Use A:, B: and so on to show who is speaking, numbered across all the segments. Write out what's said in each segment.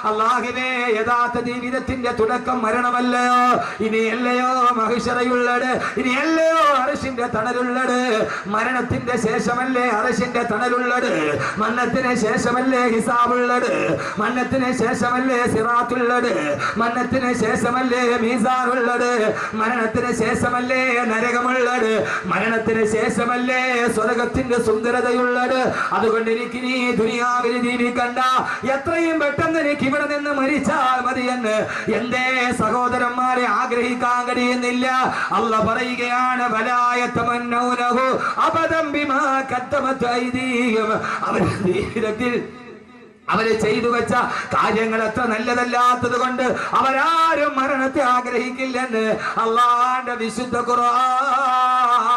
A: അല്ലാഹുവേ, യഥാർത്ഥ ജീവിതത്തിന്റെ തുടക്കം മരണമല്ലയോ? ഇനിയല്ലയോ മഹിഷറയുള്ളത്? ഇനിയല്ലയോ അർശിന്റെ തണലുള്ളത്? മരണത്തിന്റെ ശേഷമല്ലേ അർശിന്റെ തണലുള്ളത്? മരണത്തിന് ശേഷമല്ലേ ഹിസാബുള്ളത്? മരണത്തിന് ശേഷമല്ലേ സിറാത്തുള്ളത്? മരണത്തിന് ശേഷമല്ലേ മീസാനുള്ളത്? മരണത്തിന് ശേഷമല്ലേ നരകമുള്ളത്? മരണത്തിന് ശേഷമല്ലേ സ്വർഗത്തിന്റെ സുന്ദരതയുള്ളത്? അതുകൊണ്ട് എനിക്ക് നീ ദുനിയാവിൽ ജീവിക്കണ്ട, എത്രയും പെട്ടെന്ന് എനിക്ക് ഇവിടെ നിന്ന് മരിച്ചാൽ മതിയെന്ന് എന്തേ സഹോദരന്മാരെ ആഗ്രഹിക്കാൻ കഴിയുന്നില്ല? അല്ലാഹു പറയുകയാണ്, വലായതമന്നൗനഹു അബദം ബിമാ ഖദ്ദമത് ഐദീഹിം. അവരുടെ ജീവിതത്തിൽ അവര് ചെയ്തു വെച്ച കാര്യങ്ങൾ എത്ര നല്ലതല്ലാത്തത് കൊണ്ട് അവരാരും മരണത്തെ ആഗ്രഹിക്കില്ലെന്ന് അല്ലാഹുവിന്റെ വിശുദ്ധ ഖുർആൻ.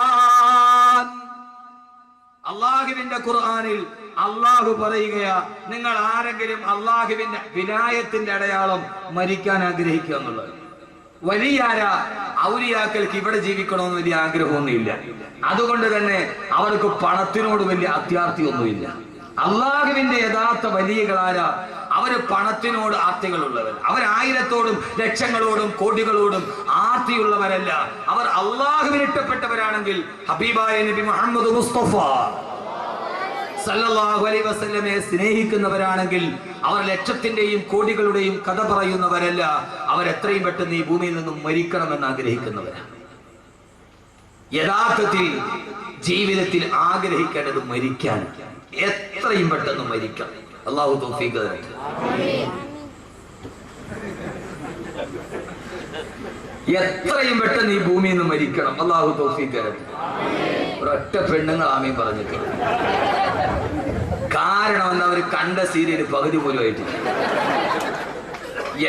A: അല്ലാഹുവിന്റെ ഖുർആനിൽ അല്ലാഹു പറയുകയാ, നിങ്ങൾ ആരെങ്കിലും അല്ലാഹുവിന്റെ വിനായത്തിന്റെ അടയാളം മരിക്കാൻ ആഗ്രഹിക്കുക എന്നുള്ളത്. വലിയ ഔലിയാക്കൾക്ക് ഇവിടെ ജീവിക്കണമെന്ന് വലിയ ആഗ്രഹമൊന്നുമില്ല. അതുകൊണ്ട് തന്നെ അവർക്ക് പണത്തിനോട് വലിയ അത്യാർത്തിയൊന്നുമില്ല. അള്ളാഹുവിന്റെ യഥാർത്ഥ വലിയകളാരാ? അവര് പണത്തിനോട് ആർത്തികളുള്ളവർ. അവർ ആയിരത്തോടും ലക്ഷങ്ങളോടും കോടികളോടും ആർത്തിയുള്ളവരല്ല. അവർ അള്ളാഹുവിന് ഇഷ്ടപ്പെട്ടവരാണെങ്കിൽ, ഹബീബായ നബി മുഹമ്മദ് മുസ്തഫ സല്ലല്ലാഹു അലൈഹി വസല്ലമയെ സ്നേഹിക്കുന്നവരാണെങ്കിൽ, അവർ ലക്ഷത്തിന്റെയും കോടികളുടെയും കഥ പറയുന്നവരല്ല. അവരെത്രയും പെട്ടെന്ന് ഈ ഭൂമിയിൽ നിന്നും മരിക്കണമെന്ന് ആഗ്രഹിക്കുന്നവരാണ്. യഥാർത്ഥത്തിൽ ജീവിതത്തിൽ ആഗ്രഹിക്കേണ്ടത് മരിക്കാൻ, എത്രയും പെട്ടെന്ന് മരിക്കണം. അല്ലാഹു തൗഫീഖ് തരട്ടെ. എത്രയും പെട്ടെന്ന് ഈ ഭൂമിയിൽ നിന്ന് മരിക്കണം. അല്ലാഹു തൗഫീഖ് തരട്ടെ. ഒരൊറ്റ പെണ്ണുങ്ങൾ ആമീൻ പറഞ്ഞിട്ടില്ല. കാരണം എന്താ? അവർ കണ്ട സീരിയൽ പകുതി പോലും ആയിട്ടില്ല.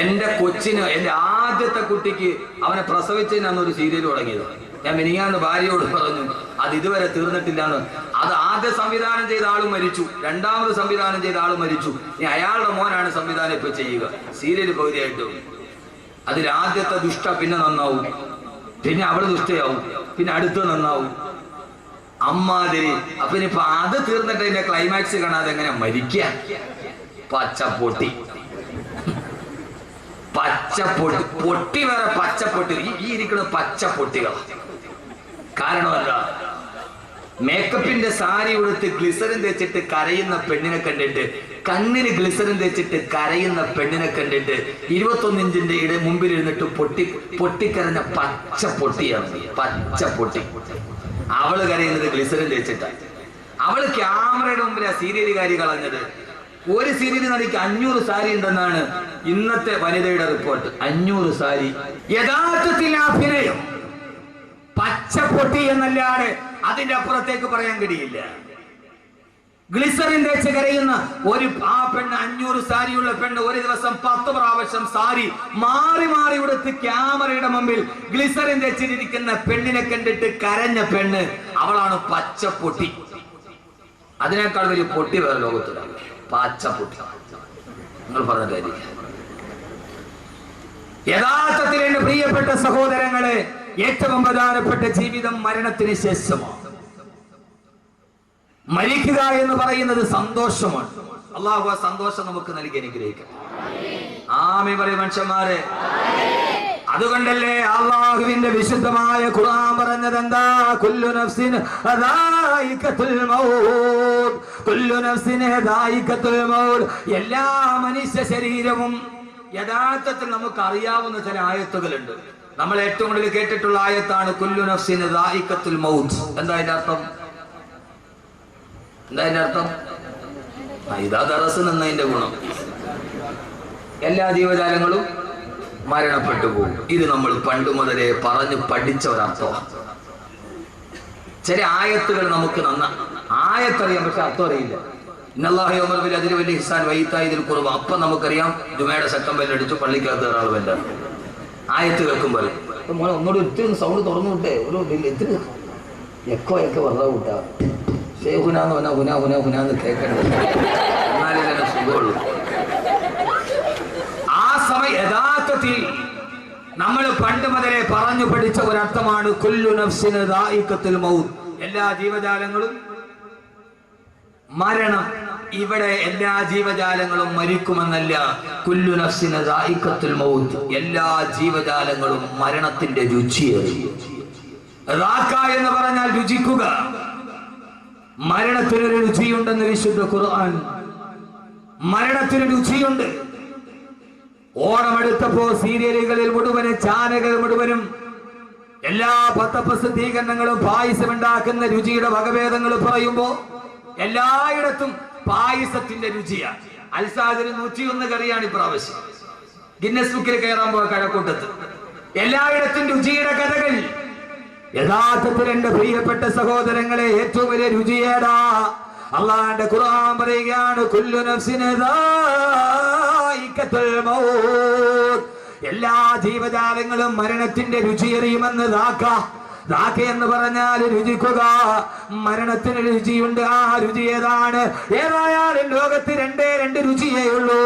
A: എന്റെ കൊച്ചിന്, എന്റെ ആദ്യത്തെ കുട്ടിക്ക് അവനെ പ്രസവിച്ചതിനാണ് ഒരു സീരിയൽ തുടങ്ങിയത്. ഞാൻ മിനിങ്ങാന്ന് ഭാര്യയോട് പറഞ്ഞു, അത് ഇതുവരെ തീർന്നിട്ടില്ലാന്ന്. അത് ആദ്യം സംവിധാനം ചെയ്ത ആളും മരിച്ചു, രണ്ടാമത് സംവിധാനം ചെയ്ത ആളും മരിച്ചു. ഇനി അയാളുടെ മോനാണ് സംവിധാനം ഇപ്പൊ ചെയ്യുക. സീരിയൽ പകുതിയായിട്ട് അതിൽ ആദ്യത്തെ ദുഷ്ട പിന്നെ നന്നാവും, പിന്നെ അവള് ദുഷ്ടയാവും, പിന്നെ അടുത്ത് നന്നാവും, അമ്മാതിരി. അപ്പൊ ഇനിയിപ്പൊ അത് തീർന്നിട്ട് ഇതിന്റെ ക്ലൈമാക്സ് കാണാതെ എങ്ങനെ മരിക്ക? പച്ചപ്പൊട്ടി, പച്ചപ്പൊട്ടി, പൊട്ടി വേറെ പച്ചപ്പൊട്ടി. ഈ ഇരിക്കുന്ന പച്ചപ്പൊട്ടികൾ. കാരണമല്ല, മേക്കപ്പിന്റെ സാരി ഉടുത്ത് ഗ്ലിസറിൻ തേച്ചിട്ട് കരയുന്ന പെണ്ണിനെ കണ്ടിട്ട്, കണ്ണിന് ഗ്ലിസറിൻ തേച്ചിട്ട് കരയുന്ന പെണ്ണിനെ കണ്ടിട്ട് 21 ഇഞ്ചിന്റെ മുമ്പിൽ ഇരുന്നിട്ട് പൊട്ടിക്കരഞ്ഞ പച്ചപ്പൊട്ടിയാണ്. പച്ചപ്പൊട്ടി. അവള് കരയുന്നത് ഗ്ലിസറിൻ തേച്ചിട്ടാണ്. അവള് ക്യാമറയുടെ മുമ്പിൽ ആ സീരിയലുകാരി കളഞ്ഞത്. ഒരു സീരിയൽ നടിക്ക് 500 സാരി ഉണ്ടെന്നാണ് ഇന്നത്തെ വനിതയുടെ റിപ്പോർട്ട്. 500 സാരി. യഥാർത്ഥത്തിൽ അഭിനയം പച്ചപ്പൊട്ടി എന്നല്ലാതെ അതിന്റെ അപ്പുറത്തേക്ക് പറയാൻ കഴിയില്ല. ഗ്ലിസറിൻ തേച്ച് കരയുന്ന ആ പെണ്ണ്, 500 സാരിയുള്ള പെണ്ണ്, ഒരു ദിവസം 10 പ്രാവശ്യം സാരി മാറി മാറി ഉടുത്ത് ക്യാമറയുടെ മുമ്പിൽ ഗ്ലിസറിൻ തേച്ചിരിക്കുന്ന പെണ്ണിനെ കണ്ടിട്ട് കരഞ്ഞ പെണ്ണ്, അവളാണ് പച്ചപ്പൊട്ടി. അതിനേക്കാൾ വലിയ പൊട്ടി വേറെ ലോകത്തില്ല. പച്ചപ്പൊട്ടി. നിങ്ങൾ പറഞ്ഞ കാര്യം. യഥാർത്ഥത്തിൽ എന്റെ പ്രിയപ്പെട്ട സഹോദരങ്ങളെ, ഏറ്റവും പ്രധാനപ്പെട്ട ജീവിതം മരണത്തിന് ശേഷമാണ്. മരിക്കുക എന്ന് പറയുന്നത് സന്തോഷമാണ്. അല്ലാഹു ആ സന്തോഷം നമുക്ക് നൽകി അനുഗ്രഹിക്കണം. ആമീൻ പറയും മനുഷ്യന്മാരെ. അതുകൊണ്ടല്ലേ അല്ലാഹുവിന്റെ വിശുദ്ധമായ ഖുർആൻ പറഞ്ഞത് എന്താ? കുല്ലു നഫ്സിൻ ദായിഖത്തുൽ മൗത്ത്. കുല്ലു നഫ്സിൻ ദായിഖത്തുൽ മൗത്ത്. എല്ലാ മനുഷ്യ ശരീരവും, യഥാർത്ഥത്തിൽ നമുക്ക് അറിയാവുന്ന ചില ആയത്തുകളുണ്ട്. നമ്മൾ ഏറ്റവും കൂടുതൽ കേട്ടിട്ടുള്ള ആയത്താണ് കുല്ലു നഫ്സിൻ ദായിഖത്തുൽ മൗത്ത്. എന്താ അതിന്റെ അർത്ഥം? ഇതാ ദറസ് എന്നതിന്റെ ഗുണം. എല്ലാ ജീവജാലങ്ങളും മരണപ്പെട്ടു പോകും. ഇത് നമ്മൾ പണ്ട് മുതലേ പറഞ്ഞു പഠിച്ച ഒരർത്ഥമാണ്. ചില ആയത്തുകൾ നമുക്ക് ആയത്തറിയാം, പക്ഷെ അർത്ഥം അറിയില്ല. അതിന് വലിയ ഹിസാൻ വൈത്തായതിൽ കുറവ്. അപ്പം നമുക്കറിയാം ജുമയുടെ ശക്തം ബെല്ലടിച്ചു, പള്ളിക്കകത്ത് ഒരാൾ ബെല്ലാണ്. ആയത്ത് കേൾക്കുമ്പോൾ മോനെ ഒന്നുകൂടി ഒത്തിരി സൗണ്ട് തുറന്നു വിട്ടേ, ഒരു ഇത്തിരി എക്കോ വെറുതെ വിട്ടാ ഹുനാന്ന് പറഞ്ഞാൽ ഹുനാന്ന് കേൾക്കേണ്ടത്, എന്നാലേ തന്നെ സുഖമുള്ളൂ. ആ സമയം യഥാർത്ഥത്തിൽ നമ്മൾ പണ്ട് മുതലേ പറഞ്ഞു പഠിച്ച ഒരർത്ഥമാണ് കുല്ലു നഫ്സിൻ ദായിഖത്തുൽ മൗത്ത്. എല്ലാ ജീവജാലങ്ങളും മരണം ഇവിടെ എല്ലാ ജീവജാലങ്ങളും മരിക്കുമെന്നല്ല. കുല്ലു നഫ്സിൻ ദാഇഖത്തുൽ മൗത്ത്, എല്ലാ ജീവജാലങ്ങളും മരണത്തിന്റെ രുചിയേറി. റാക്ക എന്ന് പറഞ്ഞാൽ രുചിക്കുക. മരണത്തിനൊരു രുചിയുണ്ടെന്ന് വിശുദ്ധ ഖുർആൻ. മരണത്തിന് രുചിയുണ്ട്. ഓണമെടുത്തപ്പോ സീരിയലുകളിൽ മുഴുവനും, ചാനലുകൾ മുഴുവനും, എല്ലാ പത്രപ്രസിദ്ധീകരണങ്ങളും പായസം ഉണ്ടാക്കുന്ന രുചിയുടെ വകഭേദങ്ങൾ പറയുമ്പോ എല്ലായിടത്തും പായസത്തിന്റെ രുചിയാണ്. അൽസാദിന് 101 കറിയാണ് ഇപ്രാവശ്യം. ഗിന്നസ് ബുക്കിൽ കയറാൻ പോയ കഴക്കൂട്ടത്ത് എല്ലായിടത്തും രുചിയുടെ കഥകൾ. യഥാർത്ഥത്തിൽ എന്റെ പ്രിയപ്പെട്ട സഹോദരങ്ങളെ, ഏറ്റവും വലിയ രുചിയേടാ. അള്ളാഹുവിന്റെ ഖുർആൻ പറയുകയാണ്, കുല്ലു നഫ്സിൻ ദാഇഖത്തുൽ മൗത്ത്, എല്ലാ ജീവജാലങ്ങളും മരണത്തിന്റെ രുചിയറിയുമെന്ന്. റാക്ക എന്ന് പറഞ്ഞാൽ രുചിക്കുക. മരണത്തിന് രുചിയുണ്ട്. ആ രുചി ഏതാണ്? ഏതായാലും ലോകത്ത് രണ്ട് രുചിയേ ഉള്ളൂ.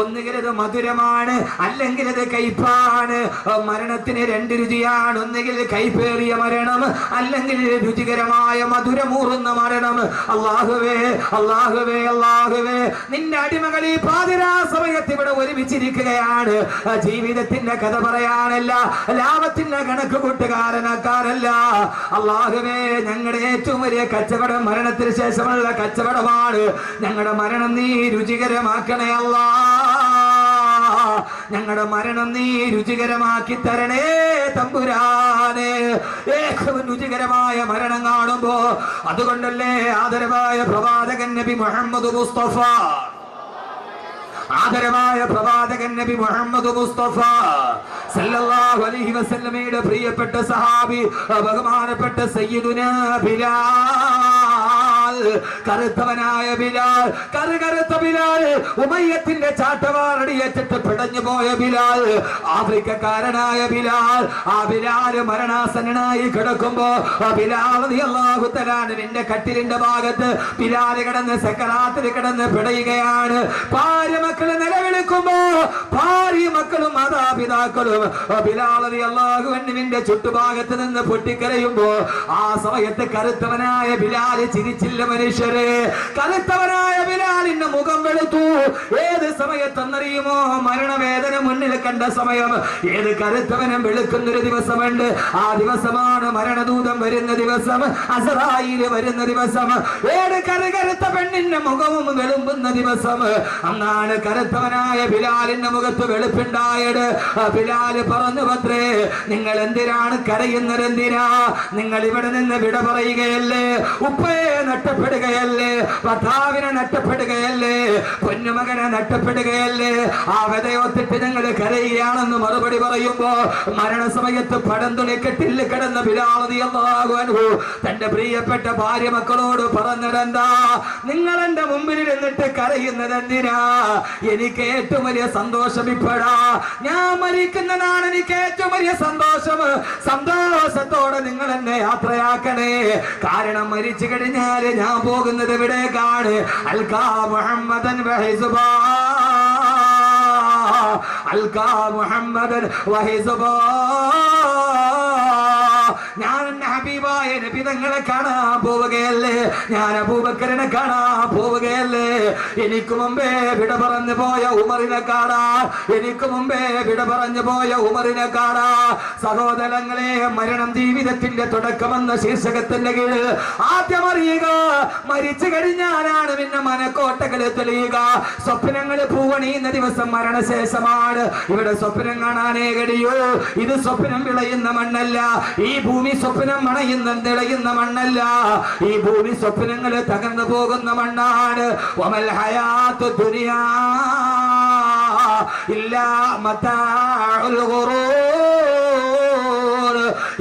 A: ഒന്നുകിൽ അത് മധുരമാണ്, അല്ലെങ്കിൽ അത് കയ്പാണ്. മരണത്തിന് 2 രുചിയാണ്. ഒന്നുകിൽ കയ്പേറിയ മരണം, അല്ലെങ്കിൽ രുചികരമായ മധുരമൂറുന്ന മരണം. അല്ലാഹുവേ അല്ലാഹുവേ അല്ലാഹുവേ, നിന്റെ അടിമകൾ ഈ പാതിരാ സമയത്ത് ഇവിടെ ഒരുമിച്ചിരിക്കുകയാണ്. ജീവിതത്തിന്റെ കഥ പറയാനല്ല, ലാഭത്തിന്റെ കണക്ക് കൂട്ടുകാരനാക്കാരല്ല. അല്ലാഹുവേ, ഞങ്ങളുടെ ഏറ്റവും വലിയ കച്ചവടം മരണത്തിന് ശേഷമുള്ള കച്ചവടമാണ്. ഞങ്ങളുടെ മരണം നീ രുചികരമാക്കണേ അല്ലാ. ഞങ്ങളുടെ മരണം നീ രുചികരമാക്കി തരണേ തമ്പുരാനെ. ഏറ്റവും രുചികരമായ മരണം കാണുമ്പോ, അതുകൊണ്ടല്ലേ ആദരവായ പ്രവാചകൻ നബി മുഹമ്മദ് മുസ്തഫ, ആദരവായ പ്രവാചകൻ നബി മുഹമ്മദ് മുസ്തഫ സല്ലല്ലാഹു അലൈഹി വസല്ലമയുടെ പ്രിയപ്പെട്ട സഹാബി ബഹുമാനപ്പെട്ട സയ്യിദുനാ ബിലാൽ, കറുത്തവനായ ബിലാൽ, കറുത്ത ബിലാൽ, ഉമയ്യത്തിന്റെ ചാട്ടവാറടിയേറ്റിട്ട് പിടഞ്ഞു പോയ ബിലാൽ, ആഫ്രിക്കക്കാരനായ ബിലാൽ. ആ ബിലാൽ മരണാസന്നനായി കിടക്കുമ്പോ ബിലാൽ റളിയല്ലാഹു തആല നിന്റെ കട്ടിലിന്റെ ഭാഗത്ത് ബിലാൽ കിടന്ന് സക്കറാത്തിൽ കിടന്ന് പിടയുകയാണ്. ഭാര്യ മക്കള് നിലവിളിക്കുമ്പോ, ഭാര്യ മക്കളും മാതാപിതാക്കളും ബിലാൽ റളിയല്ലാഹു അൻഹുവിന്റെ ചുറ്റുഭാഗത്ത് നിന്ന് പൊട്ടിക്കരയുമ്പോ, ആ സമയത്ത് കറുത്തവനായ ബിലാൽ ചിരിച്ചില്ല മനുഷ്യരെ. കറുത്തവനായ ബിലാലിന്റെ മുഖം വെളുത്തു. ഏത് സമയത്തെന്നറിയുമോ? മരണവേദന മുന്നിൽ കണ്ട സമയം. ഏത് കറുത്തവനും വെളുക്കുന്നൊരു ദിവസമുണ്ട്. ആ ദിവസമാണ് മരണദൂതം വരുന്ന ദിവസം, അസ്റായീൽ വരുന്ന ദിവസം. ഏത് കറുത്ത പെണ്ണിന്റെ മുഖവും വെളുമ്പുന്ന ദിവസം. അന്നാണ് കറുത്തവനായ ബിലാലിന്റെ മുഖത്ത് വെളുപ്പുണ്ടായത്. ബിലാൽ പറഞ്ഞു, പത്രേ, നിങ്ങൾ എന്തിനാണ് കരയുന്നത്? എന്തിനാ? നിങ്ങൾ ഇവിടെ നിന്ന് വിട പറയുകയല്ലേ? ഉപ്പയെ നഷ്ടപ്പെടുകയല്ലേ? ഭർത്താവിനെ നഷ്ടപ്പെടുകയല്ലേ? പൊന്നുമകനെ നഷ്ടപ്പെടുകയല്ലേ? ആ വ്യതയൊത്തിട്ട് ഞങ്ങൾ കരയുകയാണെന്ന് മറുപടി പറയുമ്പോ, മരണസമയത്ത് പടന്തുണി കെട്ടിൽ കിടന്ന ബിലാൽ റളിയല്ലാഹു അൻഹു തന്റെ പ്രിയപ്പെട്ട ഭാര്യ മക്കളോട് പറഞ്ഞതെന്താ? നിങ്ങൾ എന്റെ മുമ്പിൽ നിന്നിട്ട് കരയുന്നത് എന്തിനാ? എനിക്ക് ഏറ്റവും വലിയ സന്തോഷം ഇപ്പോഴാ. ഞാൻ മരിക്കുന്നതാണ് എനിക്ക് ഏറ്റവും വലിയ സന്തോഷം. സന്തോഷത്തോടെ നിങ്ങൾ എന്നെ യാത്രയാക്കണേ. കാരണം മരിച്ചു കഴിഞ്ഞാല് ഞാൻ പോകുന്നത് എവിടേക്കാണ്? അൽകാ മുഹമ്മദൻ വഹിസുബാ, അൽകാ മുഹമ്മദൻ വഹിസുബാ. ഞാൻ എന്റെ ഹബീബായ നബി തങ്ങളെ കാണാൻ പോവുകയല്ലേ? ഞാൻ അബൂബക്കറിനെ കാണാൻ പോവുകയല്ലേ? എനിക്ക് മുമ്പേ വിട പറഞ്ഞു പോയ ഉമറിനെ കാണാൻ, എനിക്ക് മുമ്പേ വിട പറഞ്ഞു പോയ ഉമറിനെ കാണാൻ. സഹോദരങ്ങളെ, മരണം ജീവിതത്തിന്റെ തുടക്കമെന്ന ശീർഷകത്തിന്റെ കീഴിൽ ആദ്യം അറിയുക, മരിച്ചു കഴിഞ്ഞാലാണ് പിന്നെ മനക്കോട്ടകള് തെളിയുക. സ്വപ്നങ്ങൾ പൂവണിയുന്ന ദിവസം മരണശേഷമാണ്. ഇവിടെ സ്വപ്നം കാണാനേ കഴിയൂ. ഇത് സ്വപ്നം വിളയുന്ന മണ്ണല്ല. ഈ ഭൂമി സ്വപ്നം മണയുന്ന തെളിയുന്ന മണ്ണല്ല. ഈ ഭൂമി സ്വപ്നങ്ങൾ തകർന്നു പോകുന്ന മണ്ണാണ്. വമൽ ഹയാത്തു ദുനിയാ ഇല്ലാ മതാഉൽ ഗുറൂർ.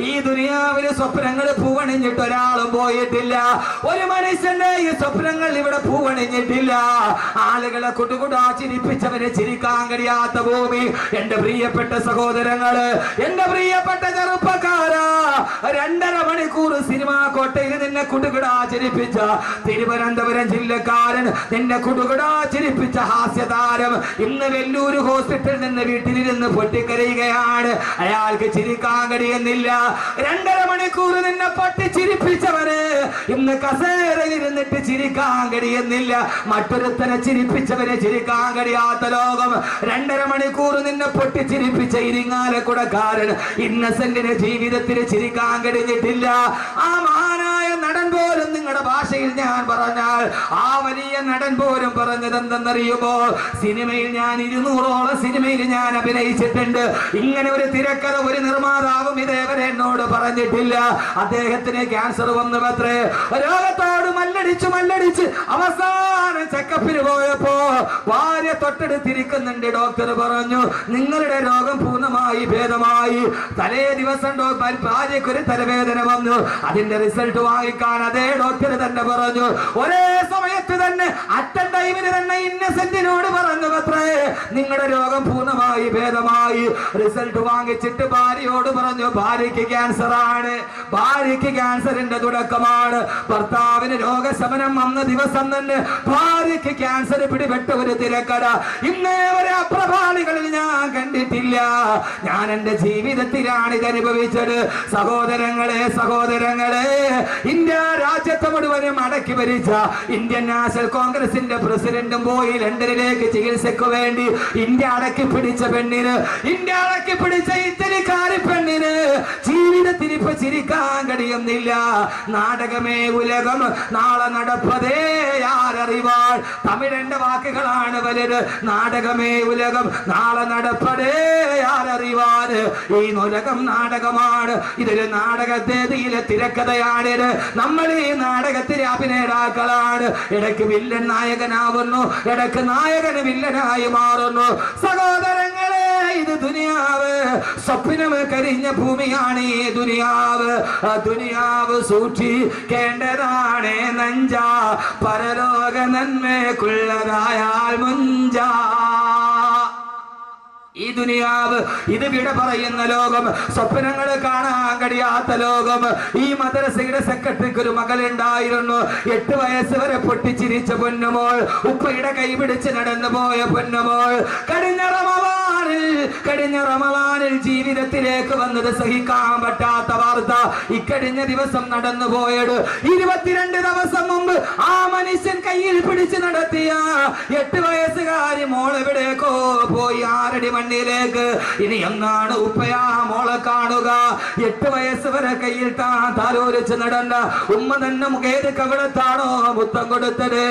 A: ഈ ദുനിയാവിലെ സ്വപ്നങ്ങൾ പൂവണിഞ്ഞിട്ട് ഒരാളും പോയിട്ടില്ല. ഒരു മനുഷ്യന്റെ ഈ സ്വപ്നങ്ങൾ ഇവിടെ പൂവണിഞ്ഞിട്ടില്ല. ആളുകളെ കുടുകുടാ ചിരിപ്പിച്ചവരെ ചിരിക്കാൻ കഴിയാത്ത ഭൂമി. എന്റെ പ്രിയപ്പെട്ട സഹോദരങ്ങള്, എന്റെ പ്രിയപ്പെട്ട ചെറുപ്പക്കാരാ, 2.5 മണിക്കൂർ സിനിമാ കോട്ടയിൽ നിന്നെ കുടുകുടാ ചിരിപ്പിച്ച തിരുവനന്തപുരം ജില്ലക്കാരൻ, നിന്നെ കുടുകുടാ ചിരിപ്പിച്ച ഹാസ്യതാരം ഇന്ന് വെല്ലൂർ ഹോസ്പിറ്റലിൽ നിന്ന് വീട്ടിലിരുന്ന് പൊട്ടിക്കരയുകയാണ്. അയാൾക്ക് ചിരിക്കാൻ കഴിയുന്നില്ല. 2.5 മണിക്കൂർ നിന്നെ പൊട്ടിച്ചിരിപ്പിച്ചവന് ഇന്ന് കസേരയിരുന്നിട്ട് ചിരിക്കാൻ കഴിയുന്നില്ല. മറ്റൊരുത്തനെ ചിരിപ്പിച്ചവനെ ചിരിക്കാൻ കഴിയാത്ത ലോകം. 2.5 മണിക്കൂർ നിന്നെ പൊട്ടിച്ചിരിപ്പിച്ച ഇരിങ്ങാലക്കുടക്കാരൻ ഇന്നസെന്റിന് ജീവിതത്തിൽ ചിരിക്കാൻ കഴിഞ്ഞിട്ടില്ല. ആ മഹാനായ നടൻ പോലും നിങ്ങളുടെ ഭാഷയിൽ ഞാൻ പറഞ്ഞാൽ ആ വലിയ നടൻ പോലും പറഞ്ഞത് എന്തെന്നറിയുമോ? സിനിമയിൽ ഞാൻ 200ഓളം സിനിമയിൽ ഞാൻ അഭിനയിച്ചിട്ടുണ്ട്. ഇങ്ങനെ ഒരു തിരക്കഥ ഒരു നിർമ്മാതാവും ഇതേവരെ എന്നോട് പറഞ്ഞിട്ടില്ല. അദ്ദേഹത്തിന് ക്യാൻസർ വന്നു അത്രേ. രോഗത്തോട് മല്ലടിച്ച് അവസാനം ചെക്കപ്പിന് പോയപ്പോ ഭാര്യ തൊട്ടടുത്തിരിക്കുന്നുണ്ട്. ഡോക്ടർ പറഞ്ഞു നിങ്ങളുടെ രോഗം പൂർണ്ണമായി ഭേദമായി. തലേ ദിവസം ഭാര്യക്കൊരു തലവേദന വന്നു. അതിന്റെ റിസൾട്ട് വാങ്ങിക്കാൻ അതേ ഡോക്ടർ തന്നെ പറഞ്ഞു. ഒരേ സമയത്ത് തന്നെ അറ്റൻ ടൈമിന് തന്നെ ഇന്നസെന്റിനോട് പറഞ്ഞു അത്രേ നിങ്ങളുടെ രോഗം പൂർണ്ണമായി ഭേദമായി. റിസൾട്ട് വാങ്ങിച്ചിട്ട് ഭാര്യയോട് പറഞ്ഞു ഭാര്യയ്ക്ക് ക്യാൻസർ ആണ്, ഭാര്യയ്ക്ക് ക്യാൻസറിന്റെ തുടക്കമാണ്. ഭർത്താവിന് രോഗശമനം വന്ന ദിവസം തന്നെ ഭാര്യയ്ക്ക് ക്യാൻസർ പിടിപെട്ട ഒരു തിരക്കട ഇന്നേ വരെ അപ്രഭാളികളിൽ ഞാൻ കണ്ടിട്ടില്ല. ഞാൻ എന്റെ ജീവിതത്തിലാണ് ഇത് അനുഭവിച്ചത്. സഹോദരങ്ങളെ ഇന്ത്യ രാജ്യത്തെ മുഴുവനും അടക്കി ഭരിച്ച ഇന്ത്യൻ നാഷണൽ കോൺഗ്രസിന്റെ പ്രസിഡന്റും പോയി ലണ്ടനിലേക്ക് ചികിത്സയ്ക്ക് വേണ്ടി. ഇന്ത്യ അടക്കി പിടിച്ച പെണ്ണിന്, ഇന്ത്യ അടക്കി പിടിച്ച ഇറ്റലിക്കാരി പെണ്ണിന് ജീവിതത്തിൽ ഇപ്പൊ ചിരിക്കാൻ കഴിയുന്നില്ല. നാടകമേ ഉലകം നാളെ നടപ്പതേ ആരറിവാൾ. തമിഴന്റെ വാക്കുകളാണ് വലുത്. നാടകമേ ഉലകം നാളെ നടപ്പതേ ആരറിവാൾ. ഈ ഉലകം നാടകമാണ്. ഇതൊരു നാടകത്തേതിയിലെ തിരക്കഥയാണിത്. നമ്മൾ ഈ നാടകത്തിലെ അഭിനേതാക്കളാണ്. ഇടയ്ക്ക് വില്ലൻ നായകനാവുന്നു, ഇടയ്ക്ക് നായകന് വില്ലനായി മാറുന്നു. സഹോദരങ്ങളെ ഇത് ദുനിയാവ്, സ്വപ്നം കരിഞ്ഞ ഭൂമിയാണ് ഈ ദുനിയാവ്. ദുനിയാവ് സൂക്ഷിക്കേണ്ടതാണ് നഞ്ച, പരലോക നന്മയ്ക്കുള്ളതായാൽ മുഞ്ച. ഈ ദുനിയാവ് ഇത് വിട പറയുന്ന ലോകം, സ്വപ്നങ്ങൾ കാണാൻ കഴിയാത്ത ലോകം. ഈ മദ്രസയുടെ സെക്രട്ടറിക്ക് ഒരു മകളുണ്ടായിരുന്നു. 8 വയസ്സ് വരെ പൊട്ടിച്ചിരിച്ച പൊന്നുമോൾ, ഉപ്പയുടെ കൈപിടിച്ച് നടന്നു പോയ പൊന്നുമോൾ കഴിഞ്ഞ റമളാനിൽ ജീവിതത്തിലേക്ക് വന്നത് സഹിക്കാൻ പറ്റാത്ത വാർത്ത. ഇക്കഴിഞ്ഞ ദിവസം നടന്നു പോയത് 22 ദിവസം മുമ്പ് ആ മനുഷ്യൻ കയ്യിൽ പിടിച്ച് നടത്തിയ 8 വയസ്സുകാരി മോളെവിടേക്കോ പോയി, 6 അടി മണ്ണിലേക്ക്. ഇനി എന്നാണ് ഉപ്പയാ മോളെ കാണുക? 8 വയസ്സ് വരെ കയ്യിൽ താലോലിച്ച് നടന്ന ഉമ്മ തന്നെ മുഖേത് കവിടത്താണോ മുത്തം കൊടുത്തത്?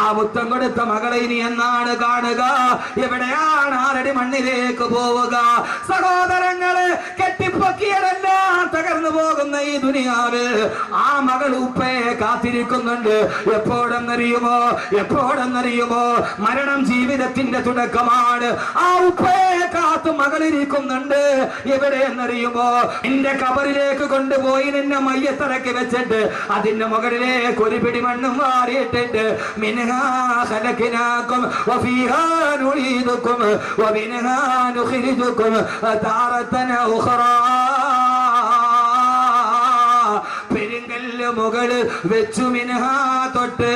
A: ആ മുത്തം കൊടുത്ത മകളെ ഇനി എന്നാണ് കാണുക? എവിടെയാണ് 6 അടി മണ്ണിലേക്ക് പോവുക? സഹോദരങ്ങള് കെട്ടിപ്പൊക്കിയതെല്ലാം തകർന്നു പോകുന്ന ഈ ദുനിയാവിൽ ആ മകൾ ഉപ്പയെ കാത്തിരിക്കുന്നുണ്ട്. എപ്പോഴെന്നറിയുമോ? മരണം ജീവിതത്തിന്റെ തുടക്കമാണ്. ആ ഉപ്പയെ കാത്തു മകളിരിക്കുന്നുണ്ട്. എവിടെയെന്നറിയുമോ? നിന്റെ കബറിലേക്ക് കൊണ്ടുപോയി നിന്നെ മയ്യത്തറക്കി വെച്ചിട്ട് അതിന്റെ മുകളിലേക്ക് ഒരു പിടി മണ്ണും വാരിയിട്ടിട്ട് മിൻഹാ ഖലഖനാകും വഫീഹാ നുഈദുകും വമിൻഹാ നുഖ്രിജുകും താറതൻ ഉഖറാ. പെരുങ്കല്ല് മുകളിൽ വെച്ചു മിൻഹാ തൊട്ട്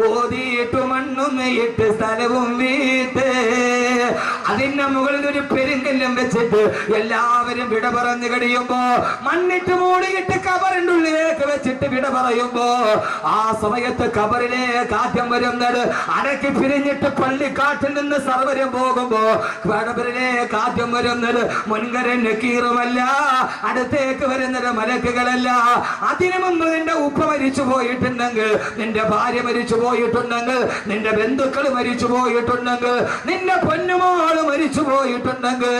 A: ഓതിയിട്ട് മണ്ണും നെയ്യിട്ട് സ്ഥലവും വീട്ട് അതിന്റെ മുകളിൽ ഒരു പെരുങ്കല്ലും വെച്ചിട്ട് എല്ലാവരും വിട പറഞ്ഞു കഴിയുമ്പോ മണ്ണിട്ട് മൂടിയിട്ട് കബറിന്റെ ഉള്ളിലേക്ക് വെച്ചിട്ട് വിട പറയുമ്പോ ആ സമയത്ത് കബറിലേക്ക് ആദ്യം വരുന്നത് അടക്കി പിരിഞ്ഞിട്ട് പള്ളിക്കാട്ടിൽ നിന്ന് സർവരും പോകുമ്പോ കബറിലേക്ക് ആദ്യം വരുന്നത് മുൻകരൻ നക്കീറുമല്ല, അടുത്തേക്ക് വരുന്നത് മലക്കുകളല്ല. അതിനു മുമ്പ് നിന്റെ ഉപ്പ മരിച്ചു പോയിട്ടുണ്ടെങ്കിൽ, നിന്റെ ഭാര്യ മരിച്ചു പോയിട്ടുണ്ടെങ്കിൽ, നിന്റെ ബന്ധുക്കൾ മരിച്ചു പോയിട്ടുണ്ടെങ്കിൽ, നിന്റെ പൊന്നുമോള് മരിച്ചു പോയിട്ടുണ്ടെങ്കിൽ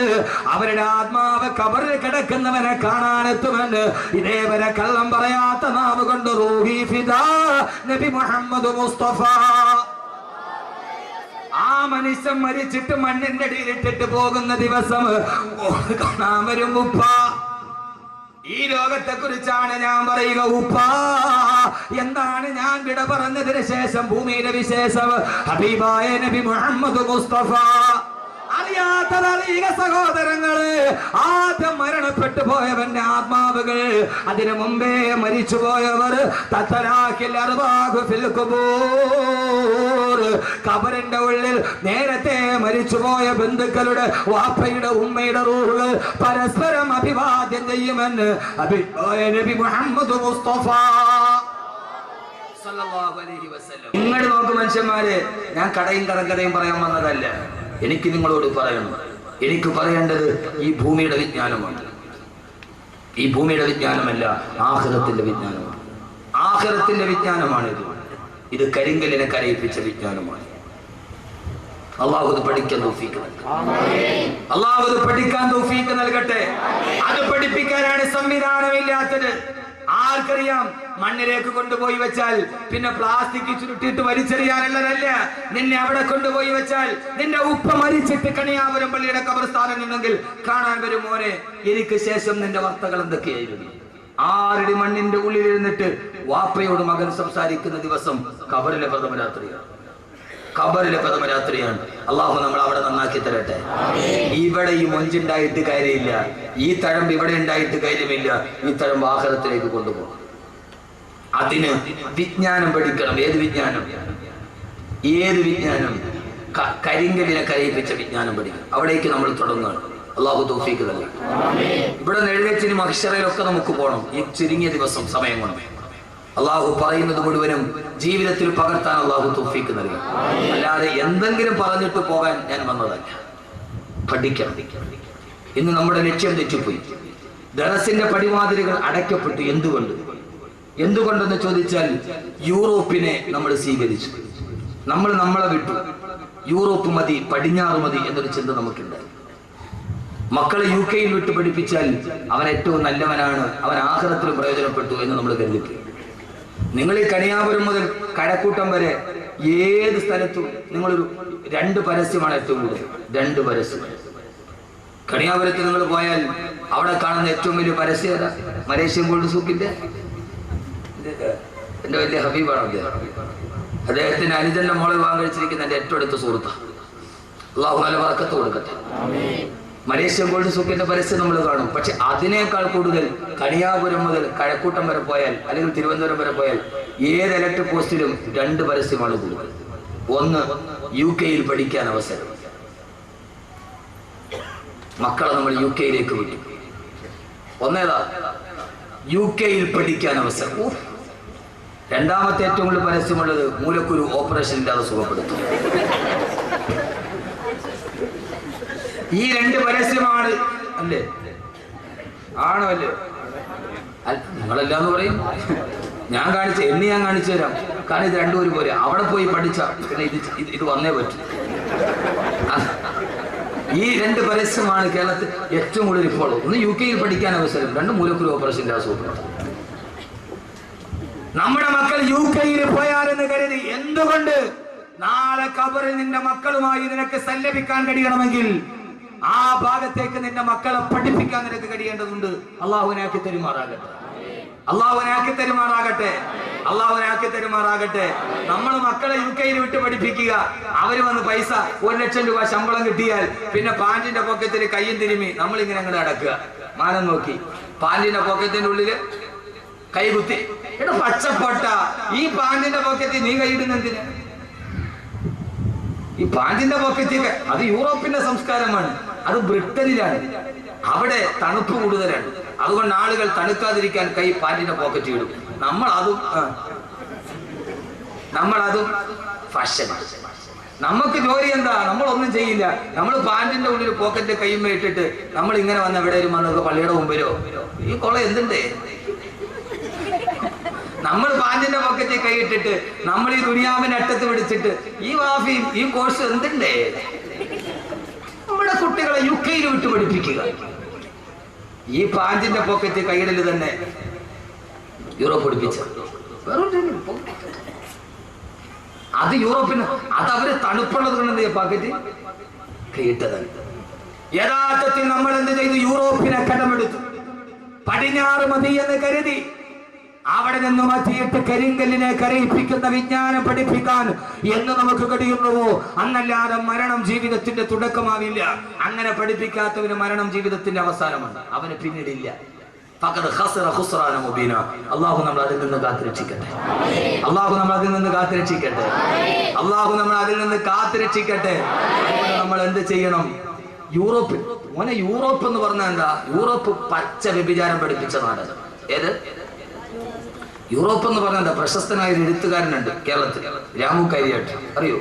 A: അവരുടെ ആത്മാവ് കബറിൽ കിടക്കുന്നവനെ കാണാനെത്തുമെന്ന് ഇതേവരെ കള്ളം പറയാത്ത നാവ് കൊണ്ട് റൂഹി ഫിദാ നബി മുഹമ്മദ് മുസ്തഫ. ആ മനുഷ്യൻ മരിച്ചിട്ട് മണ്ണിന്റെ അടിയിലിട്ടിട്ട് പോകുന്ന ദിവസം കാണാൻ വരും ഉപ്പ. ഈ ലോകത്തെ കുറിച്ചാണ് ഞാൻ പറയുക. ഉപ്പ എന്താണ് ഞാൻ വിട പറഞ്ഞതിന് ശേഷം ഭൂമിയിലെ വിശേഷം? ഹബീബായ നബി മുഹമ്മദ് മുസ്തഫ സഹോദരങ്ങള്, ആദ്യം മരണപ്പെട്ടു പോയവന്റെ ആത്മാവുകൾ, അതിനു മുമ്പേ മരിച്ചു പോയവർ ഖബറിന്റെ ഉള്ളിൽ നേരത്തെ മരിച്ചുപോയ ബന്ധുക്കളുടെ വാപ്പയുടെ ഉമ്മയുടെ റൂഹുകൾ പരസ്പരം അഭിവാദ്യം ചെയ്യുമെന്ന് നബി മുഹമ്മദ് മുസ്തഫ. നിങ്ങൾ നോക്ക് മനുഷ്യന്മാരെ, ഞാൻ കടയും കടക്കഥയും പറയാൻ വന്നതല്ല. എനിക്ക് നിങ്ങളോട് പറയണം, എനിക്ക് പറയേണ്ടത് ഈ ഭൂമിയുടെ വിജ്ഞാനമാണ്. ഈ ഭൂമിയുടെ വിജ്ഞാനമല്ല, ആഖിറത്തിന്റെ വിജ്ഞാനമാണ്. ആഖിറത്തിന്റെ വിജ്ഞാനമാണിത്. ഇത് കരിങ്കലിനെ കരയിപ്പിച്ച വിജ്ഞാനമാണ്. അള്ളാഹു ഇത് പഠിക്കാൻ തൗഫീഖ് നൽകട്ടെ. അള്ളാഹു ഇത് പഠിക്കാൻ തൗഫീഖ് നൽകട്ടെ. അത് പഠിപ്പിക്കാനാണ് സംവിധാനമില്ലാത്തത്. ആർക്കറിയാം? മണ്ണിലേക്ക് കൊണ്ടുപോയി വെച്ചാൽ പിന്നെ പ്ലാസ്റ്റിക് ചുരുട്ടിട്ട് വലിച്ചെറിയാനുള്ളതല്ല. നിന്നെ അവിടെ കൊണ്ടുപോയി വെച്ചാൽ നിന്റെ ഉപ്പ മരിച്ചിട്ട് കണിയാപുരം പള്ളിയുടെ ഖബർസ്ഥാനം ഉണ്ടെങ്കിൽ കാണാൻ വരും, മോനെ എനിക്ക് ശേഷം നിന്റെ വാർത്തകൾ എന്തൊക്കെയായിരുന്നു. 6 അടി മണ്ണിന്റെ ഉള്ളിലിരുന്നിട്ട് വാപ്പയോട് മകൻ സംസാരിക്കുന്ന ദിവസം ഖബറിലെ പ്രഥമ രാത്രിയാണ്. ഖബറിലെ പ്രഥമ രാത്രിയാണ്. അള്ളാഹു നമ്മൾ അവിടെ നന്നാക്കി തരട്ടെ. ഇവിടെ ഈ മൊഞ്ചുണ്ടായിട്ട് കാര്യമില്ല, ഈ തഴമ്പ് ഇവിടെ ഉണ്ടായിട്ട് കാര്യമില്ല. ഈ തഴമ്പ് ആഖിറത്തിലേക്ക് കൊണ്ടുപോകും. അതിന് വിജ്ഞാനം പഠിക്കണം. ഏത് വിജ്ഞാനം? ഏത് വിജ്ഞാനം? കരിങ്കലിനെ കരയിപ്പിച്ച വിജ്ഞാനം പഠിക്കണം. അവിടേക്ക് നമ്മൾ തുടങ്ങുകയാണ്. അള്ളാഹു തൗഫീഖ് നൽകി. ഇവിടെ എഴുന്നേറ്റിനും അക്ഷരയിലൊക്കെ നമുക്ക് പോകണം. ഈ ചുരുങ്ങിയ ദിവസം സമയം കൊണ്ട് അള്ളാഹു പറയുന്നത് മുഴുവനും ജീവിതത്തിൽ പകർത്താൻ അള്ളാഹു തൗഫീഖ് നൽകി. അല്ലാതെ എന്തെങ്കിലും പറഞ്ഞിട്ട് പോകാൻ ഞാൻ വന്നതല്ല. പഠിക്കണം. ഇന്ന് നമ്മുടെ ലക്ഷ്യം തെറ്റിപ്പോയി. ദറസിന്റെ പടിവാതിലുകൾ അടയ്ക്കപ്പെട്ടു. എന്തുകൊണ്ടെന്ന് ചോദിച്ചാൽ യൂറോപ്പിനെ നമ്മൾ സ്വീകരിച്ചു. നമ്മളെ വിട്ടു. യൂറോപ്പ് മതി, പടിഞ്ഞാറ് മതി എന്നൊരു ചിന്ത നമുക്കുണ്ട്. മക്കളെ UK വിട്ട് പഠിപ്പിച്ചാൽ അവൻ ഏറ്റവും നല്ലവനാണ്, അവൻ ആഖിറത്തിൽ പ്രയോജനപ്പെട്ടു എന്ന് നമ്മൾ കരുതിപ്പോയി. നിങ്ങൾ ഈ കണിയാപുരം മുതൽ കഴക്കൂട്ടം വരെ ഏത് സ്ഥലത്തും നിങ്ങളൊരു 2 പരസ്യമാണ് ഏറ്റവും കൂടുതൽ. 2 പരസ്യം. കണിയാപുരത്ത് നിങ്ങൾ പോയാൽ അവിടെ കാണുന്ന ഏറ്റവും വലിയ പരസ്യം ഏതാ? മലേഷ്യൻ ഗോൾഡ് സൂക്കിന്റെ എന്റെ വലിയ ഹബീബാണ് അദ്ദേഹം. അദ്ദേഹത്തിന് അനുജന്റെ മോളെ വിവാഹം കഴിച്ചിരിക്കുന്ന എന്റെ ഏറ്റവും അടുത്ത സുഹൃത്താണ്. അള്ളാഹു നല്ല ബർക്കത്ത് കൊടുക്കട്ടെ. മലേഷ്യൻ ഗോൾഡ് സൂക്കിന്റെ പരസ്യം നമ്മൾ കാണും. പക്ഷെ അതിനേക്കാൾ കൂടുതൽ കണിയാപുരം മുതൽ കഴക്കൂട്ടം വരെ പോയാൽ അല്ലെങ്കിൽ തിരുവനന്തപുരം വരെ പോയാൽ ഏത് ഇലക്ട്രിക് പോസ്റ്റിലും 2 പരസ്യമാണ് കൂടുതൽ. ഒന്ന്, UK പഠിക്കാൻ അവസരം. മക്കളെ നമ്മൾ UK വിട്ടു. ഒന്നേതാ? UK പഠിക്കാൻ അവസരം. രണ്ടാമത്തെ ഏറ്റവും കൂടുതൽ പരസ്യമുള്ളത് മൂലക്കുരു ഓപ്പറേഷൻ ഇല്ലാതെ സുഖപ്പെടുത്തും. ഈ 2 പരസ്യമാണ്. അല്ലേ? ആണോ? അല്ലേ? നിങ്ങളെല്ലാന്ന് പറയും. ഞാൻ കാണിച്ചു തരാം. കാരണം ഇത് 2 ഒരുപോലെ. അവിടെ പോയി പഠിച്ച പിന്നെ ഇത് വന്നേ പറ്റും. ഈ 2 പരസ്യമാണ് കേരളത്തിൽ ഏറ്റവും കൂടുതൽ ഇപ്പോൾ. ഒന്ന് UK പഠിക്കാൻ അവസരം, 2 മൂലക്കുരു ഓപ്പറേഷൻ ഇല്ലാതെ സുഖപ്പെടുത്തും. നമ്മുടെ മക്കൾ UK പോയാലെന്ന് കരുതി എന്തുകൊണ്ട്? നാളെ ഖബറിൽ നിന്റെ മക്കളുമായി നിനക്ക് സല്ലപിക്കാൻ കഴിയണമെങ്കിൽ ആ ഭാഗത്തേക്ക് നിന്റെ മക്കളെ പഠിപ്പിക്കാൻ നിനക്ക് കഴിയേണ്ടതുണ്ട്. അള്ളാഹുവിനാക്കി തരുമാറാകട്ടെ. നമ്മൾ മക്കളെ UK വിട്ട് പഠിപ്പിക്കുക. അവര് വന്ന് പൈസ 1 ലക്ഷം രൂപ ശമ്പളം കിട്ടിയാൽ പിന്നെ പാന്റിന്റെ പോക്കറ്റിൽ കയ്യും തിരുമി നമ്മളിങ്ങനെ അങ്ങോട്ട് അടക്കുക. മാനം നോക്കി പാന്റിന്റെ പോക്കറ്റിന്റെ ഉള്ളില് കൈകുത്തി. എടാ പച്ചപ്പൊട്ട, ഈ പാന്റിന്റെ പോക്കറ്റിൽ നീ കൈയിടുന്നെന്തിന്? ഈ പാന്റിന്റെ പോക്കറ്റ് അത് യൂറോപ്പിന്റെ സംസ്കാരമാണ്. അത് ബ്രിട്ടനിലാണ്. അവിടെ തണുപ്പ് കൂടുതലാണ്. അതുകൊണ്ട് ആളുകൾ തണുക്കാതിരിക്കാൻ കൈ പാന്റിന്റെ പോക്കറ്റ് ഇടും. നമ്മളതും ഫാഷൻ. നമുക്ക് ജോലി എന്താ? നമ്മളൊന്നും ചെയ്യില്ല. നമ്മൾ പാന്റിന്റെ ഉള്ളിൽ പോക്കറ്റ് കൈയുമ്പോ ഇട്ടിട്ട് നമ്മൾ ഇങ്ങനെ വന്ന എവിടെയും വന്നത് പള്ളിയുടെ മുമ്പിലോ ഈ കൊള എന്തുണ്ടേ? നമ്മൾ പാന്റിന്റെ പോക്കറ്റിൽ കൈയിട്ടിട്ട് നമ്മൾ ഈ ദുനിയാവിന്റെ അറ്റത്ത് പിടിച്ചിട്ട് ഈ വാഫിയും ഈ കോഴ്സ് എന്തുണ്ടേ? നമ്മുടെ കുട്ടികളെ UK വിട്ട് പഠിപ്പിക്കുക. ഈ പാന്റിന്റെ പോക്കറ്റ് കൈയിടല് തന്നെ യൂറോപ്പ് പഠിപ്പിച്ച അത് യൂറോപ്പിന് അത് അവര് തണുപ്പുള്ളത് കൊണ്ട് പാക്കറ്റ് കൈയിട്ടതാണ്. യഥാർത്ഥത്തിൽ നമ്മൾ എന്ത് ചെയ്തു? യൂറോപ്പിനെ കടമെടുത്തു. പടിഞ്ഞാറ് മതി എന്ന് കരുതി അവിടെ നിന്ന് മാറ്റിയിട്ട് കരിങ്കല്ലിനെ കരയിപ്പിക്കുന്ന വിജ്ഞാനം പഠിപ്പിക്കാൻ എന്ന് നമുക്ക് കഴിയുന്നുവോ? അന്നല്ലാതെ മരണം ജീവിതത്തിന്റെ തുടക്കമാവില്ല. അങ്ങനെ പഠിപ്പിക്കാത്തവന് മരണം ജീവിതത്തിന്റെ അവസാനമാണ്, അവന് പിന്നീടില്ല. അള്ളാഹു നമ്മൾ അതിൽ നിന്ന് കാത്തുരക്ഷിക്കട്ടെ. അള്ളാഹു നമ്മൾ അതിൽ നിന്ന് കാത്തുരക്ഷിക്കട്ടെ. അള്ളാഹു നമ്മൾ അതിൽ നിന്ന് കാത്തുരക്ഷിക്കട്ടെ. നമ്മൾ എന്ത് ചെയ്യണം? യൂറോപ്പ് യൂറോപ്പ് എന്ന് പറഞ്ഞാൽ എന്താ? യൂറോപ്പ് പച്ച വ്യഭിചാരം പഠിപ്പിച്ച നാട്. ഏത് യൂറോപ്പ് എന്ന് പറഞ്ഞാൽ എന്താ? പ്രശസ്തനായ ഒരു എഴുത്തുകാരനുണ്ട് കേരളത്തിൽ, രാമു കരിയാട്ട്. അറിയോ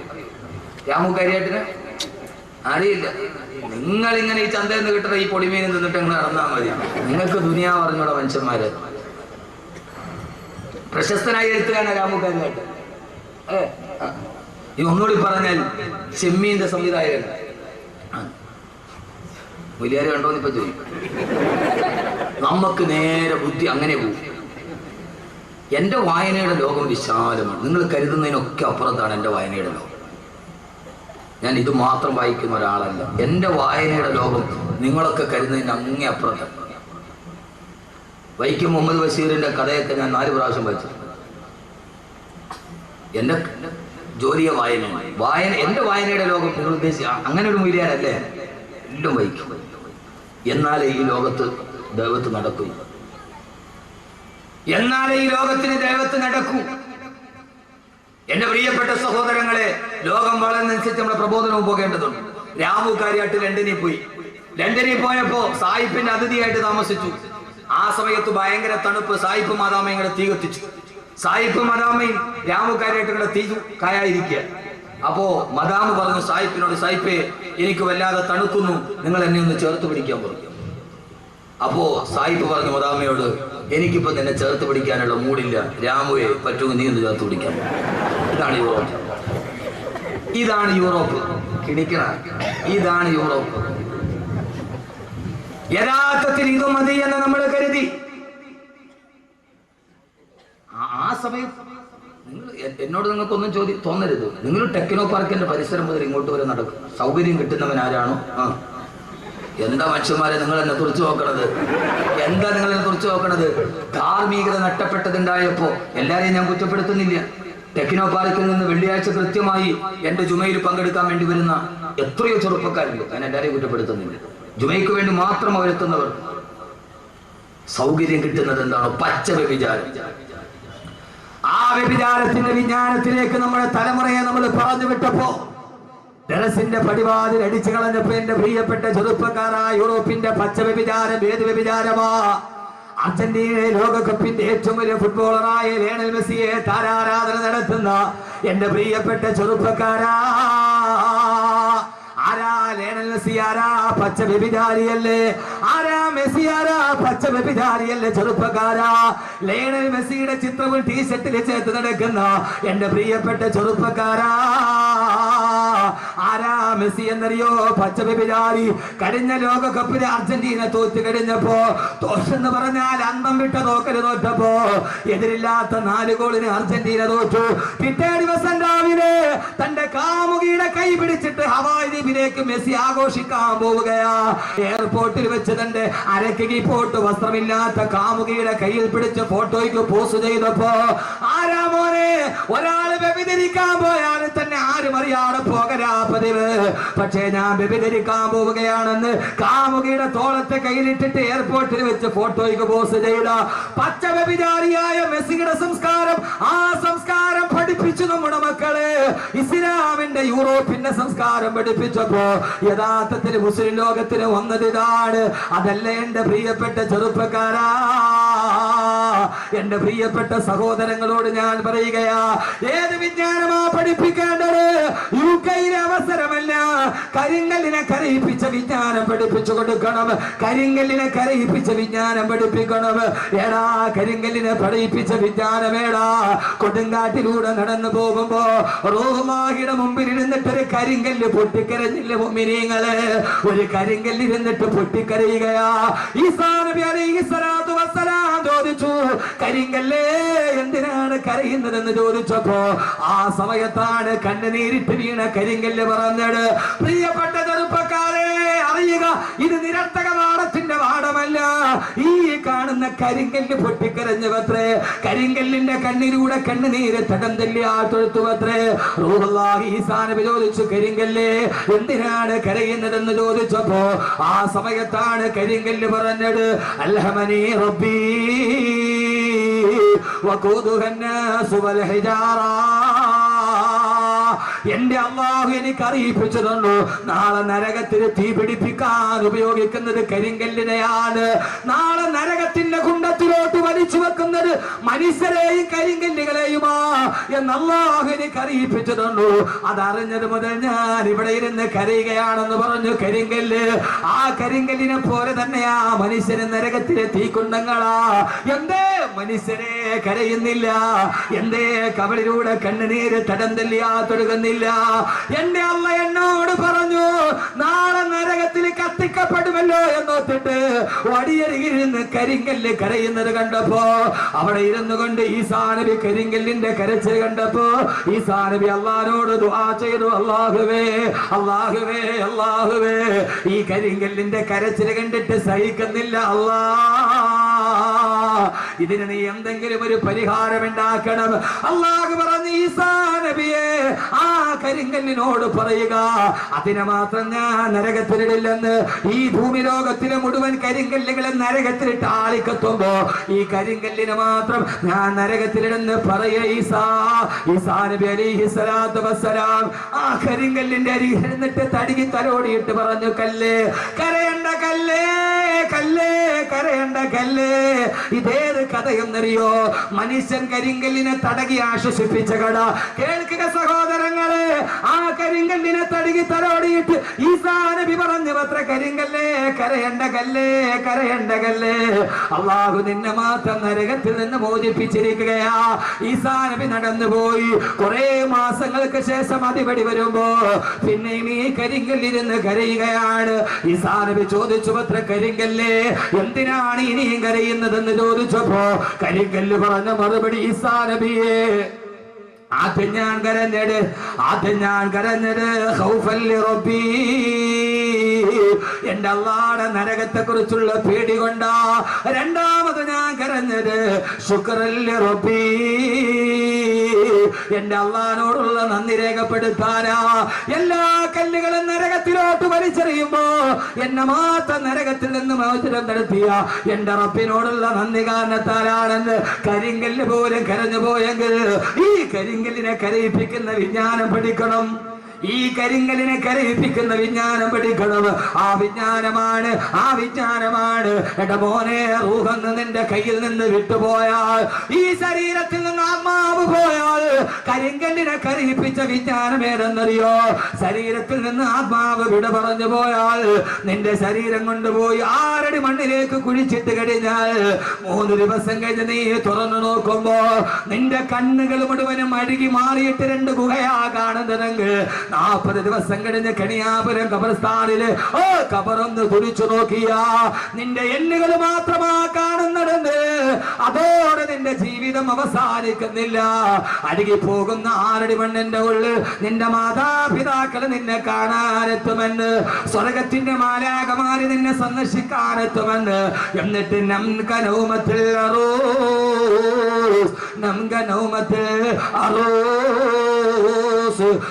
A: രാമു കരിയാട്ടിനെ? അറിയില്ല. നിങ്ങൾ ഇങ്ങനെ ഈ ചന്തയിൽ നിന്ന് കിട്ടുന്ന ഈ പൊടിമീൻ നിന്നിട്ട് നിങ്ങൾ നടന്നാൽ മതി. നിങ്ങൾക്ക് ദുനിയാവ് അറിഞ്ഞൂടെ മനുഷ്യന്മാര്. പ്രശസ്തനായ എഴുത്തുകാരനാ രാമു കരിയാട്ട്. ഈ ഒന്നുകൂടി പറഞ്ഞാൽ ചെമ്മീന്റെ സംവിധായകൻ. വലിയാര് കണ്ടോന്ന് ഇപ്പൊ ചോദിക്കും. നമുക്ക് നേരെ ബുദ്ധി അങ്ങനെ പോകും. എന്റെ വായനയുടെ ലോകം വിശാലമാണ്. നിങ്ങൾ കരുതുന്നതിനൊക്കെ അപ്പുറത്താണ് എന്റെ വായനയുടെ ലോകം. ഞാൻ ഇത് മാത്രം വായിക്കുന്ന ഒരാളല്ല. എന്റെ വായനയുടെ ലോകം നിങ്ങളൊക്കെ കരുതുന്നതിന് അങ്ങേ അപ്പുറത്താണ്. വൈക്കം മുഹമ്മദ് ബഷീറിന്റെ കഥയൊക്കെ ഞാൻ 4 പ്രാവശ്യം വായിച്ചു. എന്റെ ജോലിയെ വായന എന്റെ വായനയുടെ ലോകം നിങ്ങൾ ഉദ്ദേശിച്ച അങ്ങനെ ഒരു മൂല്യാരല്ലേ? എല്ലാം വായിക്കും. എന്നാലേ ഈ ലോകത്ത് ദൈവത്ത് നടക്കും. എന്നാലേ ഈ ലോകത്തിന് ദൈവത്ത് നടക്കൂ. എന്റെ പ്രിയപ്പെട്ട സഹോദരങ്ങളെ, ലോകം വളർന്നനുസരിച്ച് നമ്മുടെ പ്രബോധനവും പോകേണ്ടതുണ്ട്. രാമു കാര്യാട്ട് ലണ്ടനിൽ പോയി. ലണ്ടനിൽ പോയപ്പോ സായിപ്പിന്റെ അതിഥിയായിട്ട് താമസിച്ചു. ആ സമയത്ത് ഭയങ്കര തണുപ്പ്. സായിപ്പ് മാതാമയും കൂടെ തീ കത്തിച്ചു. സായിപ്പ് മദാമയും രാമു കാര്യായിട്ടുള്ള തീ കായായിരിക്കുക. അപ്പോ മദാമ പറഞ്ഞു സായിപ്പിനോട്, സായിപ്പേ എനിക്ക് വല്ലാതെ തണുക്കുന്നു, നിങ്ങൾ എന്നെ ഒന്ന് ചേർത്ത് പിടിക്കാൻ പറഞ്ഞു. അപ്പോ സായിപ്പ് പറഞ്ഞു മദാമയോട്, എനിക്കിപ്പോ നിന്നെ ചേർത്ത് പിടിക്കാനുള്ള മൂടില്ല, രാമുവെ പറ്റുമെങ്കിൽ നീ ഒന്ന് ചേർത്ത് പിടിക്കാൻ. ഇതാണ് യൂറോപ്പ്. ഇതാണ് യൂറോപ്പ്. കിണിക്കണ ഇതാണ് യൂറോപ്പ്. യഥാർത്ഥത്തിൽ ഇത് മതി എന്ന് നമ്മൾ കരുതി. ആ സമയത്ത് എന്നോട് നിങ്ങൾക്കൊന്നും തോന്നരുത്. നിങ്ങൾ ടെക്നോ പാർക്കിന്റെ പരിസരം മുതൽ ഇങ്ങോട്ട് വരെ നടക്കും. സൗകര്യം കിട്ടുന്നവൻ ആരാണോ? എന്താ മനുഷ്യന്മാരെ നിങ്ങൾ എന്നെ തുറച്ചു നോക്കണത്? എന്താ നിങ്ങൾ എന്നെ തുറച്ചു നോക്കണത്? ധാർമ്മികത നഷ്ടപ്പെട്ടതുണ്ടായപ്പോ എല്ലാരെയും ഞാൻ കുറ്റപ്പെടുത്തുന്നില്ല. ടെക്നോ പാർക്കിൽ നിന്ന് വെള്ളിയാഴ്ച കൃത്യമായി എന്റെ ജുമയിൽ പങ്കെടുക്കാൻ വേണ്ടി വരുന്ന എത്രയോ ചെറുപ്പക്കാരുണ്ട്. ഞാൻ എല്ലാരെയും കുറ്റപ്പെടുത്തുന്നില്ല. ജുമയ്ക്ക് വേണ്ടി മാത്രം അവരെത്തുന്നവർ. സൗകര്യം കിട്ടുന്നത് എന്താണോ? പച്ച വ്യഭിചാരം. ആ വ്യഭിചാരത്തിന്റെ വിജ്ഞാനത്തിലേക്ക് നമ്മുടെ തലമുറയെ നമ്മൾ പറഞ്ഞു വിട്ടപ്പോ ടെറസിന്റെ പടിവാതിൽ അടിച്ചു കളഞ്ഞപ്പോ എന്റെ പ്രിയപ്പെട്ട ചെറുപ്പക്കാരായ യൂറോപ്പിന്റെ പച്ച വ്യഭിചാരം ഏത് വ്യഭിചാരമാ? അർജന്റീന ലോകകപ്പിന്റെ ഏറ്റവും വലിയ ഫുട്ബോളറായ ലയണൽ മെസ്സിയെ താരാരാധന നടത്തുന്ന എന്റെ പ്രിയപ്പെട്ട ചെറുപ്പക്കാരാ, ആരാ ലയണൽ മെസ്സി? ആരാ? പച്ച വ്യഭിചാരിയല്ലേ? ആരാ മെസ്സി? ആരാ? പച്ച വ്യഭിചാരിയല്ലേ? ചെറുപ്പക്കാരാ, ലയണൽ മെസ്സിയുടെ ചിത്രവും ടീഷർട്ടിൽ ചേർത്ത് നടക്കുന്ന എന്റെ പ്രിയപ്പെട്ട ചെറുപ്പക്കാരാ, ആരാ മെസ്സി എന്നറിയോ? പച്ച വ്യഭിചാരി. കഴിഞ്ഞ ലോകകപ്പിന് അർജന്റീന തോറ്റ് കഴിഞ്ഞപ്പോ, തോറ്റെന്ന് പറഞ്ഞാൽ അന്തം വിട്ട തോക്കല് തോറ്റപ്പോ, എതിരില്ലാത്ത 4 ഗോളിന് അർജന്റീന തോറ്റു. പിറ്റേ ദിവസം രാവിലെ തന്റെ കാമുകിയുടെ കൈ പിടിച്ചിട്ട് ഹവായ് ദ്വീപിലേക്ക് മെസ്സി ആഘോഷിക്കാൻ പോവുകയാ. എയർപോർട്ടിൽ വെച്ച് തന്റെ അരക്കി പോട്ട് വസ്ത്രമില്ലാത്ത കാമുകിയുടെ കയ്യിൽ പിടിച്ച് ഫോട്ടോയ്ക്ക് പോസ്റ്റ് ചെയ്തപ്പോ, ആരാ മോനെ, ഒരാള് വ്യഭിചരിക്കാൻ പോയാൽ തന്നെ ആരും അറിയാതെ പോകരാ പതിവ്. പക്ഷേ ഞാൻ വ്യഭിചരിക്കാൻ പോവുകയാണെന്ന് കാമുകിയുടെ തോളത്തെ കയ്യിലിട്ടിട്ട് എയർപോർട്ടിൽ വെച്ച് ഫോട്ടോയ്ക്ക് പോസ്റ്റ് ചെയ്ത പച്ച വ്യഭിചാരിയായ മെസ്സിയുടെ സംസ്കാരം, ആ സംസ്കാരം പഠിപ്പിച്ചു നമ്മുടെ മക്കളെ. ഇസ്ലാമിന്റെ യൂറോപ്പിന്റെ സംസ്കാരം പഠിപ്പിച്ചപ്പോ യഥാർത്ഥത്തിൽ മുസ്ലിം ലോകത്തിന് വന്നത് ഇതാണ്. അതല്ല എന്റെ പ്രിയപ്പെട്ട ചെറുപ്പക്കാരാ, എന്റെ പ്രിയപ്പെട്ട സഹോദരങ്ങളോട് ഞാൻ പറയുകയാ, ഏത് വിജ്ഞാനമാ പഠിപ്പിക്കേണ്ടത്? യുകെയിലെ അവസരമല്ല. കരിങ്കല്ലിനെ കരയിപ്പിച്ച വിജ്ഞാനം പഠിപ്പിച്ചു കൊടുക്കണം. കരിങ്കല്ലിനെ കരയിപ്പിച്ച വിജ്ഞാനം പഠിപ്പിക്കണം. ഏടാ കരിങ്കല്ലിനെ പഠിപ്പിച്ച വിജ്ഞാനമേടാ? കൊടുങ്കാട്ടിലൂടെ നടന്നു പോകുമ്പോ റൂഹുമാഹിയുടെ മുമ്പിൽ ഇരുന്നിട്ടൊരു കരിങ്കല്ല് പൊട്ടിക്കരഞ്ഞില്ല മുഅ്മിനീങ്ങളെ? ഒരു കരിങ്കല്ല് ഇരുന്നിട്ട് പൊട്ടിക്കരയുകയാ. ഈസാ നബി അലൈഹിസ്സലാത്തു വസ്സലാം ചോദിച്ചു, കരിങ്കല്ലേ എന്തിനാണ് കരയുന്നതെന്ന് ചോദിച്ചപ്പോ ആ സമയത്താണ് കണ്ണുനീരിട്ട് വീണ കരിങ്കല്ല് പറഞ്ഞത്, പ്രിയപ്പെട്ട ചെറുപ്പക്കാരെ അറിയുക, ഇത് നിരർത്ഥക പാഠത്തിന്റെ പാഠമല്ല. ഈ കാണുന്ന കരിങ്കല്ല് പൊട്ടിക്കരഞ്ഞുവത്രേ. കരിങ്കല്ലിന്റെ കണ്ണിലൂടെ കണ്ണുനീര് തടന്തല്ലിയാ തൊഴുത്തുവത്രേ. റൂഹുല്ലാഹി ഈസാ നബി ചോദിച്ചു, കരിങ്കല്ലേ എന്തിനാണ് കരയുന്നതെന്ന് ചോദിച്ചപ്പോ ആ സമയത്താണ് കരിങ്കല്ല് പറഞ്ഞത്, അൽഹമനി റബ്ബി വഖൂദുഹ അന്നാസു വൽ ഹിജാറ. എന്റെ അല്ലാഹു എനിക്ക് അറിയിപ്പിച്ചു തന്നു, നാളെ നരകത്തിൽ തീ പിടിപ്പിക്കാൻ ഉപയോഗിക്കുന്നത് കരിങ്കല്ലിനെയാണ്. നാളെ നരകത്തിന്റെ കുണ്ടത്തിലോട്ട് വലിച്ചു വെക്കുന്നത് മനുഷ്യരെയും കരിങ്കല്ലുകളെയുമാ എന്ന് അല്ലാഹു എനിക്ക് അറിയിപ്പിച്ചു തന്നു. അതറിഞ്ഞത് മുതൽ ഞാൻ ഇവിടെ ഇരുന്ന് കരയുകയാണെന്ന് പറഞ്ഞു കരിങ്കല്ല്. ആ കരിങ്കല്ലിനെ പോലെ തന്നെയാ മനുഷ്യന് നരകത്തിലെ തീക്കുണ്ടങ്ങളാ. എന്തേ മനുഷ്യരെ കരയുന്നില്ല? എന്തേ കവളിലൂടെ കണ്ണുനീര് തടന്തല്ലിയാ തൊഴുകുന്നില്ല? എന്റെ അള്ള എന്നോട് പറഞ്ഞു, നാളെ നരകത്തിൽ കത്തിക്കപ്പെടുമല്ലോ എന്നോത്തിട്ട് വടിയരികിരുന്ന് കരിങ്കല്ല് കരയുന്നത് കണ്ടപ്പോ അവിടെ ഇരുന്നു കൊണ്ട് ഈസാ നബി കരിങ്കല്ലിന്റെ കരച്ചിൽ കണ്ടപ്പോ ഈസാ നബി അള്ളാഹിനോട് ദുആ ചെയ്തു, അല്ലാഹുവേ അല്ലാഹുവേ അല്ലാഹുവേ, ഈ കരിങ്കല്ലിന്റെ കരച്ചിൽ കണ്ടിട്ട് സഹിക്കുന്നില്ല അല്ലാ, ഇതിന് നീ എന്തെങ്കിലും ഒരു പരിഹാരം ഉണ്ടാക്കണം. അല്ലാഹു പറഞ്ഞു, ഈസാ നബിയെ ആ കരിങ്കല്ലിനോട് പറയുക, അതിനെ മാത്രം ഞാൻ നരകത്തിലിടില്ലെന്ന്. ഈ ഭൂമി ലോകത്തിലെ മുഴുവൻ കരിങ്കല്ലുകളെ നരകത്തിലിട്ട് ആളിക്കത്തുമ്പോ ഈ കരിങ്കല്ലിനെ മാത്രം ഞാൻ നരകത്തിലിടുന്ന് പറയ ഈസാ നബി അലൈഹി സ്വലാത്തു വസ്സലാം ആ കരിങ്കല്ലിന്റെ അരികിൽ ഇരുന്നിട്ട് തടികി തലോടിയിട്ട് പറഞ്ഞു, കല്ലേ കരയണ്ട, കല്ലേ കല്ലേ കരയണ്ട കല്ലേ. ഇതേത് കഥയെന്നറിയോ? മനുഷ്യൻ കരിങ്കല്ലിനെ തടകി ആശ്വസിപ്പിച്ച കഥ. കേൾക്കുക സഹോദരങ്ങളെ, ആ കരിങ്കല്ലിനെ തടകി തലോടിയിട്ട് ഈസാ നബി പറഞ്ഞു അത്ര, കരിങ്കല്ലേ കരയണ്ട കല്ലേ കരയണ്ട കല്ലേ, അല്ലാഹു നിന്നെ മാത്രം നരകത്തിൽ നിന്ന് മോചിപ്പിച്ചിരിക്കുകയാ. ഈസാ നബി നടന്നുപോയി. കുറെ മാസങ്ങൾക്ക് ശേഷം അതിപടി വരുമ്പോ പിന്നെയും ഈ കരിങ്കല്ലിരുന്ന് കരയുകയാണ്. ഈസാ നബി ചോദിച്ചു അത്ര, കരിങ്കല്ലേ എന്തിനാണ് ഇനിയും കരയുന്നതെന്ന് ചോദിച്ചപ്പോ കരിങ്കല്ല് പറഞ്ഞ മറുപടി, ഈസാ നബിയെ ആദ്യം ഞാൻ കരഞ്ഞത് ഖൗഫൻ ലിറബ്ബി, എന്റെ അല്ലാഹുവിന്റെ നരകത്തെ കുറിച്ചുള്ള പേടി കൊണ്ടാ. രണ്ടാമത് ഞാൻ കരഞ്ഞത് ശുക്രൻ ലിറബ്ബി, എന്റെ അല്ലാഹുവിനോടുള്ള നന്ദി രേഖപ്പെടുത്താനാ. എല്ലാ കല്ലുകളും നരകത്തിലോട്ട് വലിച്ചെറിയുമ്പോ എന്നെ മാത്രം നരകത്തിൽ നിന്ന് മോചനം നടത്തിയ എന്റെ റബ്ബിനോടുള്ള നന്ദി കാരണത്താലാണെന്ന് കരിങ്കല്ല് പോലും കരഞ്ഞു പോയെങ്കിൽ ഈ കരിങ്കല്ലിനെ കരയിപ്പിക്കുന്ന വിജ്ഞാനം പഠിക്കണം. ഈ കരിങ്കല്ലിനെ കരയിപ്പിക്കുന്ന വിജ്ഞാനം പഠിക്കണം. ആ വിജ്ഞാനമാണ് എന്റെ മോനെ, റൂഹെന്ന് നിന്റെ കയ്യിൽ നിന്ന് വിട്ടുപോയാൽ, ഈ ശരീരത്തിൽ നിന്ന് ആത്മാവ് പോയാൽ, കരിങ്കല്ലിനെ കരയിപ്പിച്ച വിജ്ഞാനം ഏതെന്നറിയോ? ശരീരത്തിൽ നിന്ന് ആത്മാവ് വിട പറഞ്ഞു പോയാൽ നിന്റെ ശരീരം കൊണ്ടുപോയി 6 അടി മണ്ണിലേക്ക് കുഴിച്ചിട്ട് കഴിഞ്ഞാൽ 3 ദിവസം കഴിഞ്ഞ് നീ തുറന്നു നോക്കുമ്പോ നിന്റെ കണ്ണുകൾ മുഴുവനും അഴുകി മാറിയിട്ട് 2 ഗുഹയാ കാണുന്നതെങ്കിൽ 40 ദിവസം കഴിഞ്ഞ് കണിയാപുരം ഖബർസ്ഥാനില് ഖബറൊന്ന് കുഴിച്ചു നോക്കിയാ നിന്റെ എല്ലുകൾ മാത്രമാ കാണുന്നതെന്ന്. അതോടെ നിന്റെ ജീവിതം അവസാനിക്കുന്നില്ല. അഴുകി പോകുന്ന 6 അടി മണ്ണിന്റെ ഉള്ളിൽ നിന്റെ മാതാപിതാക്കൾ നിന്നെ കാണാനെത്തുമെന്ന്, സ്വർഗത്തിന്റെ മാലാഖമാര് നിന്നെ സന്ദർശിക്കാനെത്തുമെന്ന്. എന്നിട്ട്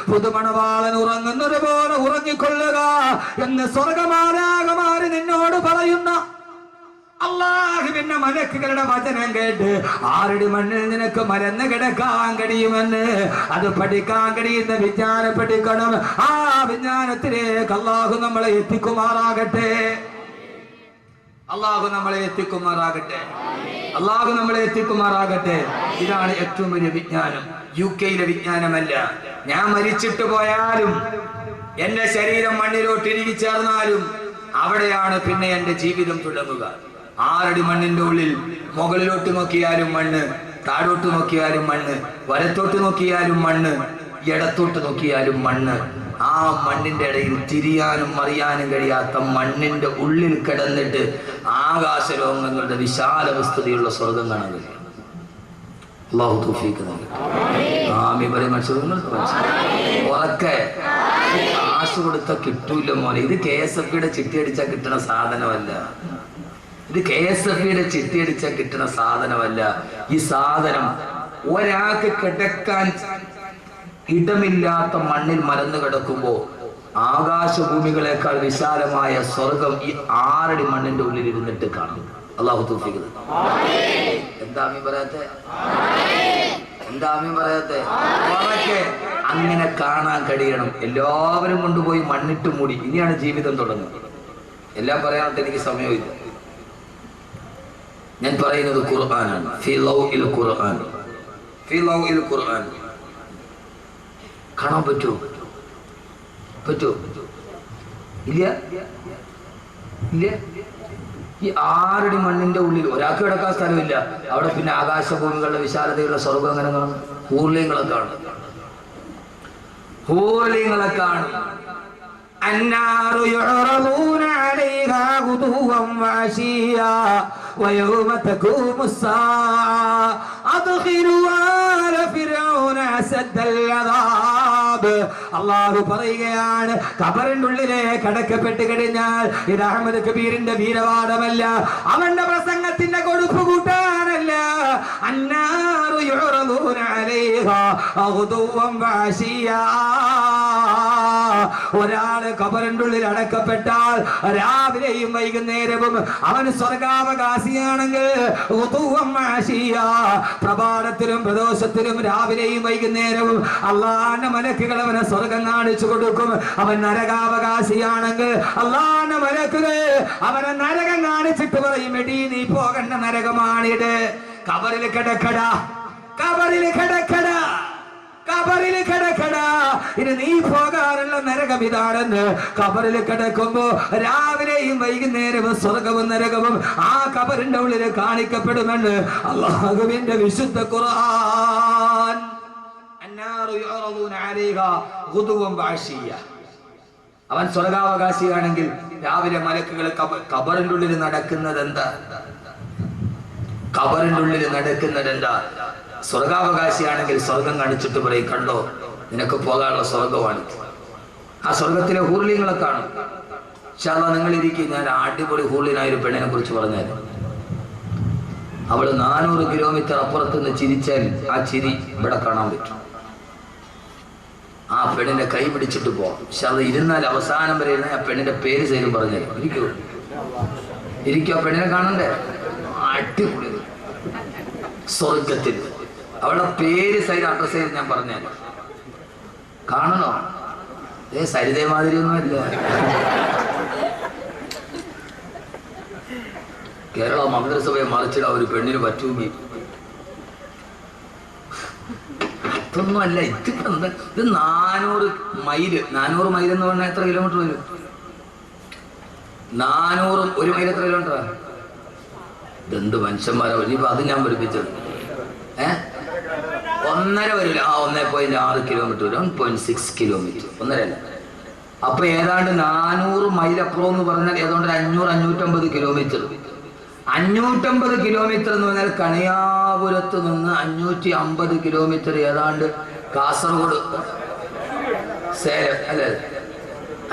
A: പുതുമണവാളൻ ഉറങ്ങുന്നത് പോലെ ഉറങ്ങിക്കൊള്ളുക എന്ന് സ്വർഗമാലാഖമാര് നിന്നോട് പറയുന്ന അല്ലാഹുവിന്റെ മലക്കുകളുടെ വചനം കേട്ട് 6 അടി മണ്ണിൽ നിനക്ക് മരന്ന് കിടക്കാൻ കഴിയുമെന്ന്, അത് പഠിക്കാൻ കഴിയുന്ന വിജ്ഞാനം പഠിക്കണം. ആ വിജ്ഞാനത്തിലേക്ക് അല്ലാഹു നമ്മളെ എത്തിക്കുമാറാകട്ടെ. അല്ലാഹു നമ്മളെ എത്തിക്കുമാറാകട്ടെ. ഇതാണ് ഏറ്റവും വലിയ വിജ്ഞാനം. UK-യിലെ വിജ്ഞാനമല്ല. ഞാൻ മരിച്ചിട്ട് പോയാലും എന്റെ ശരീരം മണ്ണിലോട്ട് ഇഴുകി ചേർന്നാലും അവിടെയാണ് പിന്നെ എന്റെ ജീവിതം തുടങ്ങുക. 6 അടി മണ്ണിന്റെ ഉള്ളിൽ മുകളിലോട്ട് നോക്കിയാലും മണ്ണ്, താഴോട്ട് നോക്കിയാലും മണ്ണ്, വലത്തോട്ട് നോക്കിയാലും മണ്ണ്, ഇടത്തോട്ട് നോക്കിയാലും മണ്ണ്. ആ മണ്ണിന്റെ ഇടയിൽ തിരിയാനും മറിയാനും കഴിയാത്ത മണ്ണിന്റെ ഉള്ളിൽ കിടന്നിട്ട് ആകാശലോകങ്ങളുടെ വിശാല വസ്തുതയുള്ള സ്വർഗം കാണുന്നത്. അല്ലാഹു തൗഫീഖ് ഉറക്കെ കാശ് കൊടുത്ത കിട്ടൂല മോനെ. ഇത് KSFയുടെ ചിട്ടി അടിച്ചാൽ കിട്ടുന്ന സാധനമല്ല. ഇത് KSFയുടെ ചിട്ടിയടിച്ചാൽ കിട്ടുന്ന സാധനമല്ല. ഈ സാധനം ഒരാൾക്ക് കിടക്കാൻ ഇടമില്ലാത്ത മണ്ണിൽ മലന്ന് കിടക്കുമ്പോ ആകാശഭൂമികളെക്കാൾ വിശാലമായ സ്വർഗം ഈ 6 അടി മണ്ണിന്റെ ഉള്ളിൽ ഇരുന്നിട്ട് കാണും. അള്ളാഹു തൗഫീഖ്. എന്താ ആമീൻ പറയാത്തെ? അങ്ങനെ കാണാൻ കഴിയണം. എല്ലാവരും കൊണ്ടുപോയി മണ്ണിട്ട് മൂടി. ഇനിയാണ് ജീവിതം തുടങ്ങുന്നത്. എല്ലാം പറയാനായിട്ട് എനിക്ക് സമയമില്ല. ഞാൻ പറയുന്നത് ഖുർആനാണ്. ഖുർആൻ കാണാൻ പറ്റുമോ? ഇല്ല. ഈ 6 അടി മണ്ണിന്റെ ഉള്ളിൽ ഒരാൾക്ക് കിടക്കാൻ സ്ഥലമില്ല. അവിടെ പിന്നെ ആകാശഭൂമികളുടെ വിശാലതയുള്ള സ്വർഗം അങ്ങനെ കാണും. ഹൂർലിങ്ങളെ കാണും. النار يعرضون عليها غدوا وعشيا ويوم تقوم الساعة أدخلوا آل فرعون أشد العذاب. അള്ളാഹു പറയുകയാണ്, ഖബറിന്റെ ഉള്ളിലേക്ക് അടക്കപ്പെട്ട് കഴിഞ്ഞാൽ ഇത് അഹമ്മദ് കബീറിന്റെ വീരവാദമല്ല, അവന്റെ പ്രസംഗത്തിന്റെ കൊടുപ്പ് കൂട്ടാനല്ല. അന്നാറു യുറദൂന അലൈഹാ ഗുദുവൻ വഅശിയാ. ഒരാള് ഖബറിന്റെ ഉള്ളിൽ അടക്കപ്പെട്ടാൽ രാവിലെയും വൈകുന്നേരവും അവൻ സ്വർഗാവകാശിയാണെങ്കിൽ പ്രഭാതത്തിലും പ്രദോഷത്തിലും രാവിലെയും വൈകുന്നേരവും അള്ളാന്റെ മലക്കുകൾ അവനെ സ്വർഗം കാണിച്ചു കൊടുക്കും. അവൻ നരകാവകാശിയാണെങ്കിൽ അള്ളാന്റെ മലക്കുകൾ അവനെ നരകം കാണിച്ചിട്ട് പറയും, എടീ നീ പോകേണ്ട നരകമാണിത്. ഖബറിൽ കിടക്കടാ, ഖബറിൽ കിടക്കടാ, ഖബറിൽ കിടക്കടാ, ഇനി നീ പോകാറുള്ള നരകം ഇതാണെന്ന്. ഖബറിൽ കിടക്കുമ്പോ രാവിലെയും വൈകുന്നേരവും സ്വർഗവും നരകവും ആ ഖബറിന്റെ ഉള്ളിൽ കാണിക്കപ്പെടുമെന്ന് അല്ലാഹുവിന്റെ വിശുദ്ധ ഖുർആൻ. അവൻ സ്വർഗാവകാശിയാണെങ്കിൽ രാവിലെ മലക്കുകൾ ഖബറിന്റെ ഉള്ളിൽ നടക്കുന്നത് എന്താ? ഖബറിന്റെ ഉള്ളിൽ നടക്കുന്നത് എന്താ? സ്വർഗാവകാശിയാണെങ്കിൽ സ്വർഗം കാണിച്ചിട്ട് പറയും, കണ്ടോ നിനക്ക് പോകാനുള്ള സ്വർഗമാണ്. ആ സ്വർഗത്തിലെ ഹൂർലിങ്ങളെ കാണും. ഇൻഷാല്ലാഹ് നിങ്ങൾ ഇരിക്കും. ഞാൻ അടിപൊളി ഹൂർലിനായ ഒരു പെണ്ണിനെ കുറിച്ച് പറഞ്ഞാൽ, അവള് 400 കിലോമീറ്റർ അപ്പുറത്ത് നിന്ന് ചിരിച്ചാൽ ആ ചിരി ഇവിടെ കാണാൻ പറ്റും. ആ പെണ്ണിന്റെ കൈ പിടിച്ചിട്ട് പോവാം. ഇൻഷാല്ലാഹ് ഇരുന്നാൽ അവസാനം വരെ ഇരുന്ന ആ പെണ്ണിന്റെ പേര് സൈലും പറഞ്ഞാൽ ഇരിക്കും. ആ പെണ്ണിനെ കാണണ്ടേ? അടിപൊളി സ്വർഗത്തിൽ അവളുടെ പേര് സൈഡ് അഡ്രസ് ചെയ്ത് ഞാൻ പറഞ്ഞാൽ കാണണോ? സരിതേ മാതിരിയൊന്നുമല്ല. കേരള മന്ത്രിസഭയെ മറിച്ചിട ഒരു പെണ്ണിന് പറ്റൂങ്ങി. ഇതൊന്നും അല്ല. ഇത് 400 മൈല്. 400 മൈൽ എന്ന് പറഞ്ഞാൽ എത്ര കിലോമീറ്റർ വരും? 400 1 മൈൽ എത്ര കിലോമീറ്ററാ? ഇതെന്ത് മനുഷ്യന്മാരാ. ഇനിയിപ്പോ അത് ഞാൻ പഠിപ്പിച്ചത് 1.5 വരില്ല. 1.6 കിലോമീറ്റർ വരും. 1.6 കിലോമീറ്റർ. 1.5. അപ്പൊ ഏതാണ്ട് 400 മൈൽ അപ്പുറം എന്ന് പറഞ്ഞാൽ ഏതാണ്ട് 500-550 കിലോമീറ്റർ. 550 കിലോമീറ്റർ എന്ന് പറഞ്ഞാൽ കണിയാപുരത്ത് നിന്ന് 550 കിലോമീറ്റർ ഏതാണ്ട് കാസർഗോഡ് സേലം അല്ലേ?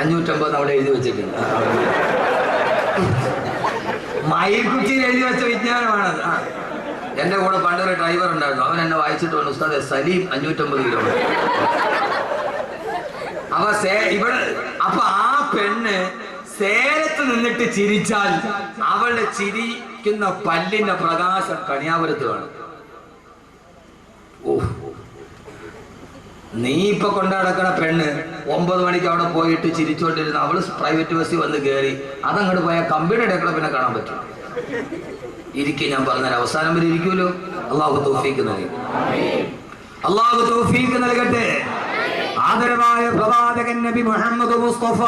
A: 550 അവിടെ എഴുതി വെച്ചിട്ടുണ്ട്. മയിൽ കുച്ചിയിൽ എഴുതി വെച്ച വിജ്ഞാനമാണത്. എന്റെ കൂടെ പണ്ടൊരു ഡ്രൈവർ ഉണ്ടായിരുന്നു. അവൻ എന്നെ വായിച്ചിട്ട് പറഞ്ഞു, ഉസ്താദെ സലീം 550 കിലോമീറ്റർ. അപ്പൊ ആ പെണ്ണ് സേലത്ത് നിന്നിട്ട് ചിരിച്ചാൽ അവളുടെ ചിരിക്കുന്ന പല്ലിന്റെ പ്രകാശം കണിയാപുരത്ത് കാണും. ഓ, നീ ഇപ്പൊ കൊണ്ടടക്കണ പെണ്ണ് 9 മണിക്ക് അവിടെ പോയിട്ട് ചിരിച്ചോണ്ടിരുന്ന അവള് പ്രൈവറ്റ് ബസ്സിൽ വന്ന് കയറി അതങ്ങോട്ട് പോയാൽ കമ്പിയുടെ ഇടയ്ക്കുള്ള പിന്നെ കാണാൻ പറ്റും. ഇരിക്കും. ഞാൻ പറഞ്ഞാൽ അവസാനം വരെ ഇരിക്കുമല്ലോ. അള്ളാഹു തൗഫീഖ് നൽകി. അള്ളാഹു തൗഫീഖ് നൽകട്ടെ. ആദരവായ പ്രവാചകൻ നബി മുഹമ്മദ് മുസ്തഫ,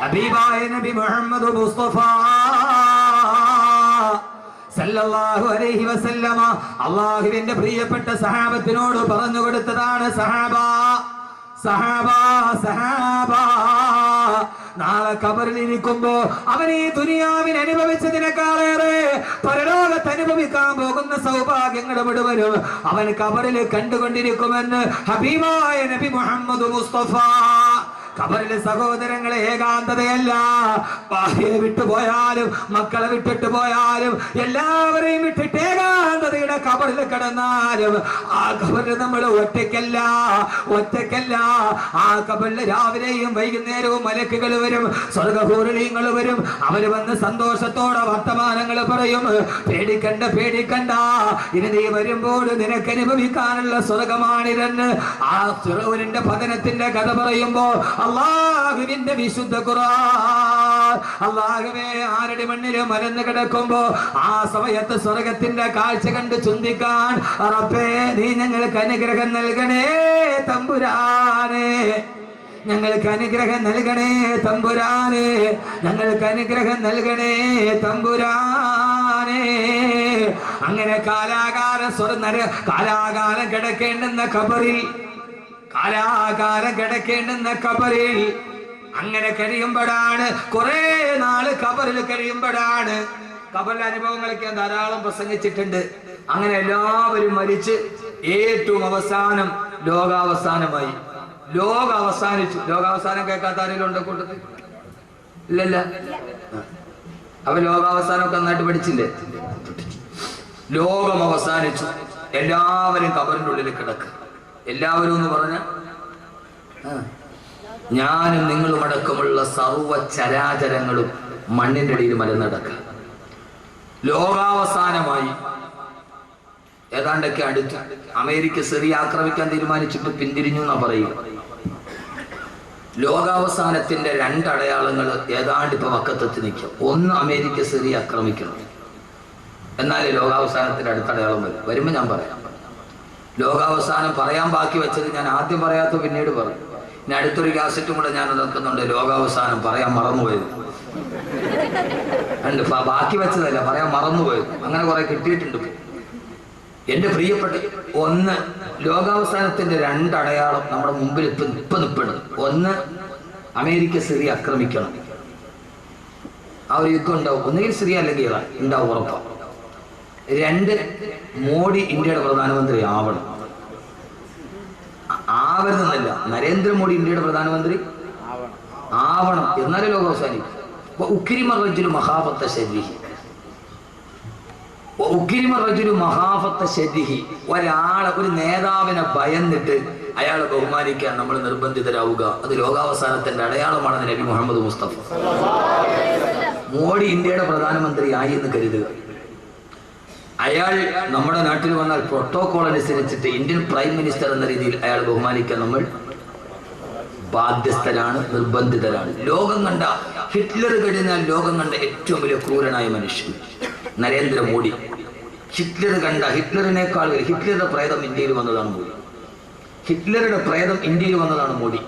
A: ഹബീബായ നബി മുഹമ്മദ് മുസ്തഫ സല്ലല്ലാഹു അലൈഹി വസല്ലമ അല്ലാഹുവിന്റെ പ്രിയപ്പെട്ട സഹാബത്തിനോട് പറഞ്ഞു കൊടുത്തതാണ്, സഹാബാ സഹാബാ സഹാബാ, നാളെ ഖബറിൽ ഇരിക്കുമ്പോ അവൻ ഈ ദുനിയാവിൽ അനുഭവിച്ചതിനേക്കാളേറെ പരലോകത്ത് അനുഭവിക്കാൻ പോകുന്ന സൗഭാഗ്യങ്ങളുടെ മുഴുവനും അവൻ ഖബറിൽ കണ്ടുകൊണ്ടിരിക്കുമെന്ന് ഹബീബായ നബി മുഹമ്മദ് മുസ്തഫ ഖബറിലെ സഹോദരങ്ങളെ ഏകാന്തതയല്ല. ഭാര്യയെ വിട്ടുപോയാലും മക്കളെ വിട്ടിട്ട് പോയാലും എല്ലാവരെയും വിട്ടിട്ട് ഏകാന്തതയുടെ ഖബറിൽ കിടന്നാലും ആ ഖബറിൽ നമ്മൾ ഒറ്റയ്ക്കല്ല. ആ ഖബറിൽ രാവിലെയും വൈകുന്നേരവും മലക്കുകൾ വരും, സ്വർഗ്ഗഹൂറിലീങ്ങൾ വരും. അവര് വന്ന് സന്തോഷത്തോടെ വർത്തമാനങ്ങൾ പറയും. പേടിക്കണ്ട, ഇനി നീ വരുമ്പോൾ നിനക്ക് അനുഭവിക്കാനുള്ള സ്വർഗമാണിതെന്ന് ആ ഫിറൗനിന്റെ പതനത്തിന്റെ കഥ പറയുമ്പോ അല്ലാഹുവിന്റെ വിശുദ്ധ ഖുർആൻ, അല്ലാഹുവേ ആരുടെ മണ്ണിൽ മരന്ന് കിടക്കുമ്പോ ആ സമയത്ത് സ്വർഗത്തിന്റെ കാഴ്ച കണ്ട് ചിന്തിക്കാൻ റബ്ബേ നീ ഞങ്ങൾക്ക് അനുഗ്രഹം നൽകണേ തമ്പുരാനെ, ഞങ്ങൾക്ക് അനുഗ്രഹം നൽകണേ തമ്പുരാനെ, ഞങ്ങൾക്ക് അനുഗ്രഹം നൽകണേ തമ്പുരാനെ. അങ്ങനെ കാലാകാലം കാലാകാലം കിടക്കേണ്ടുന്ന ഖബറിൽ അങ്ങനെ കഴിയുമ്പോഴാണ്, കുറെ നാള് ഖബറിൽ കഴിയുമ്പോഴാണ്. ഖബറിലെ അനുഭവങ്ങളൊക്കെ ധാരാളം പ്രസംഗിച്ചിട്ടുണ്ട്. അങ്ങനെ എല്ലാവരും മരിച്ച് ഏറ്റവും അവസാനം ലോകാവസാനമായി. അവസാനിച്ചു. ലോകാവസാനം കേൾക്കാത്ത ആരെങ്കിലും ഉണ്ടോ കൂട്ടത്തിൽ? ഇല്ലല്ല. അപ്പൊ ലോകാവസാനമൊക്കെ നന്നായിട്ട് പഠിച്ചില്ലേ? ലോകം അവസാനിച്ചു. എല്ലാവരും ഖബറിന്റെ ഉള്ളിൽ കിടക്കുക. എല്ലാവരും എന്ന് പറഞ്ഞ ഞാനും നിങ്ങളും അടക്കമുള്ള സർവ്വ ചരാചരങ്ങളും മണ്ണിന്റെ അടിയിൽ മലന്നടക്കുക. ലോകാവസാനമായി. ഏതാണ്ടൊക്കെ അടുത്ത് അമേരിക്ക സിറിയ ആക്രമിക്കാൻ തീരുമാനിച്ചിട്ട് പിന്തിരിഞ്ഞു എന്നാ പറയുക. ലോകാവസാനത്തിന്റെ രണ്ടടയാളങ്ങൾ ഏതാണ്ട് ഇപ്പൊ വക്കത്തെത്തി നിൽക്കും. ഒന്ന്, അമേരിക്ക സിറിയ ആക്രമിക്കണം. എന്നാലേ ലോകാവസാനത്തിന്റെ അടുത്തടയാളം വരുമ്പോ ഞാൻ പറയാം. ലോകാവസാനം പറയാൻ ബാക്കി വെച്ചത് ഞാൻ ആദ്യം പറയാത്ത പിന്നീട് പറയും. ഇനി അടുത്തൊരു കാസറ്റും കൂടെ ഞാൻ നടക്കുന്നുണ്ട്. ലോകാവസാനം പറയാൻ മറന്നുപോയത് ഉണ്ട്. ബാക്കി വെച്ചതല്ല, പറയാൻ മറന്നുപോയത്. അങ്ങനെ കുറെ കിട്ടിയിട്ടുണ്ട്. എന്റെ പ്രിയപ്പെട്ട, ഒന്ന്, ലോകാവസാനത്തിന്റെ രണ്ടടയാളം നമ്മുടെ മുമ്പിൽ ഇപ്പൊ നിൽപ്പുണ്ട്. ഒന്ന്, അമേരിക്ക സിറിയ ആക്രമിക്കണം. ആ ഒരു യുദ്ധം ഉണ്ടാവും. ഒന്നുകിൽ സിറിയ അല്ലെങ്കിൽ ഇറാൻ ഉണ്ടാവും, ഉറപ്പാണ്. രണ്ട്, മോഡി ഇന്ത്യയുടെ പ്രധാനമന്ത്രി ആവരുന്നല്ല, നരേന്ദ്രമോദി ഇന്ത്യയുടെ പ്രധാനമന്ത്രി ആവണം. എന്നാലേ ലോകം അവസാനിക്കും. ഒരാളെ, ഒരു നേതാവിനെ ഭയന്നിട്ട് അയാളെ ബഹുമാനിക്കാൻ നമ്മൾ നിർബന്ധിതരാവുക, അത് ലോകാവസാനത്തിന്റെ അടയാളമാണെന്ന് നബി മുഹമ്മദ് മുസ്തഫ. മോഡി ഇന്ത്യയുടെ പ്രധാനമന്ത്രി ആയി എന്ന് കരുതുക. അയാൾ നമ്മുടെ നാട്ടിൽ വന്നാൽ പ്രോട്ടോകോൾ അനുസരിച്ചിട്ട് ഇന്ത്യൻ പ്രൈം മിനിസ്റ്റർ എന്ന രീതിയിൽ അയാൾ ബഹുമാനിക്കാൻ നമ്മൾ ബാധ്യസ്ഥരാണ്, നിർബന്ധിതരാണ്. ലോകം കണ്ട ഹിറ്റ്ലർ കഴിഞ്ഞാൽ ലോകം കണ്ട ഏറ്റവും വലിയ ക്രൂരനായ മനുഷ്യൻ നരേന്ദ്രമോദി. ഹിറ്റ്ലറിനേക്കാൾ ഹിറ്റ്ലറുടെ പ്രേതം ഇന്ത്യയിൽ വന്നതാണ് മോഡി.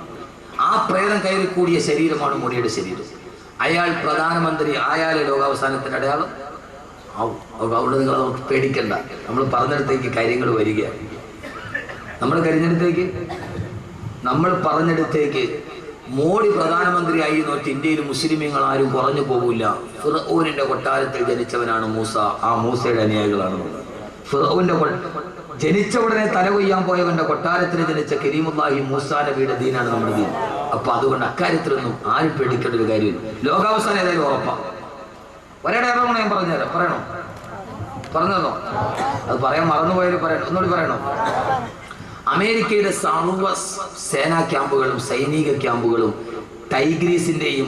A: ആ പ്രേതം കയറി കൂടിയ ശരീരമാണ് മോഡിയുടെ ശരീരം. അയാൾ പ്രധാനമന്ത്രി ആയാലും ലോകാവസാനത്തിന്റെ അടയാളം ആവും. അവിടെ നിങ്ങൾ പേടിക്കണ്ട. നമ്മൾ പറഞ്ഞിടത്തേക്ക് കാര്യങ്ങൾ വരികയാണ്. നമ്മൾ പറഞ്ഞിടത്തേക്ക് മോഡി പ്രധാനമന്ത്രിയായി നോക്കി ഇന്ത്യയിൽ മുസ്ലിമീങ്ങൾ ആരും കുറഞ്ഞു പോകില്ല. ഫിറഔനിന്റെ കൊട്ടാരത്തിൽ ജനിച്ചവനാണ് മൂസ. ആ മൂസയുടെ അനുയായികളാണ്. ഫിറഔന്റെ ജനിച്ച ഉടനെ തല കൊയ്യാൻ പോയവന്റെ കൊട്ടാരത്തിൽ ജനിച്ച കരീമുല്ലാഹി മൂസാ നബിയുടെ ദീനാണ് നമ്മുടെ ദീൻ. അപ്പൊ അതുകൊണ്ട് അക്കാര്യത്തിലൊന്നും ആരും പേടിക്കേണ്ട ഒരു കാര്യമില്ല. ലോകാവസാനം ഏതായാലും ഉറപ്പാണ്. ഒരടയാളം ഞാൻ പറഞ്ഞുതരാം. പറഞ്ഞതോ? അത് പറയാൻ മറന്നുപോയാലും പറയണം. ഒന്നുകൂടി പറയണോ? അമേരിക്കയുടെ സർവ്വ സേനാ ക്യാമ്പുകളും സൈനിക ക്യാമ്പുകളും ടൈഗ്രീസിന്റെയും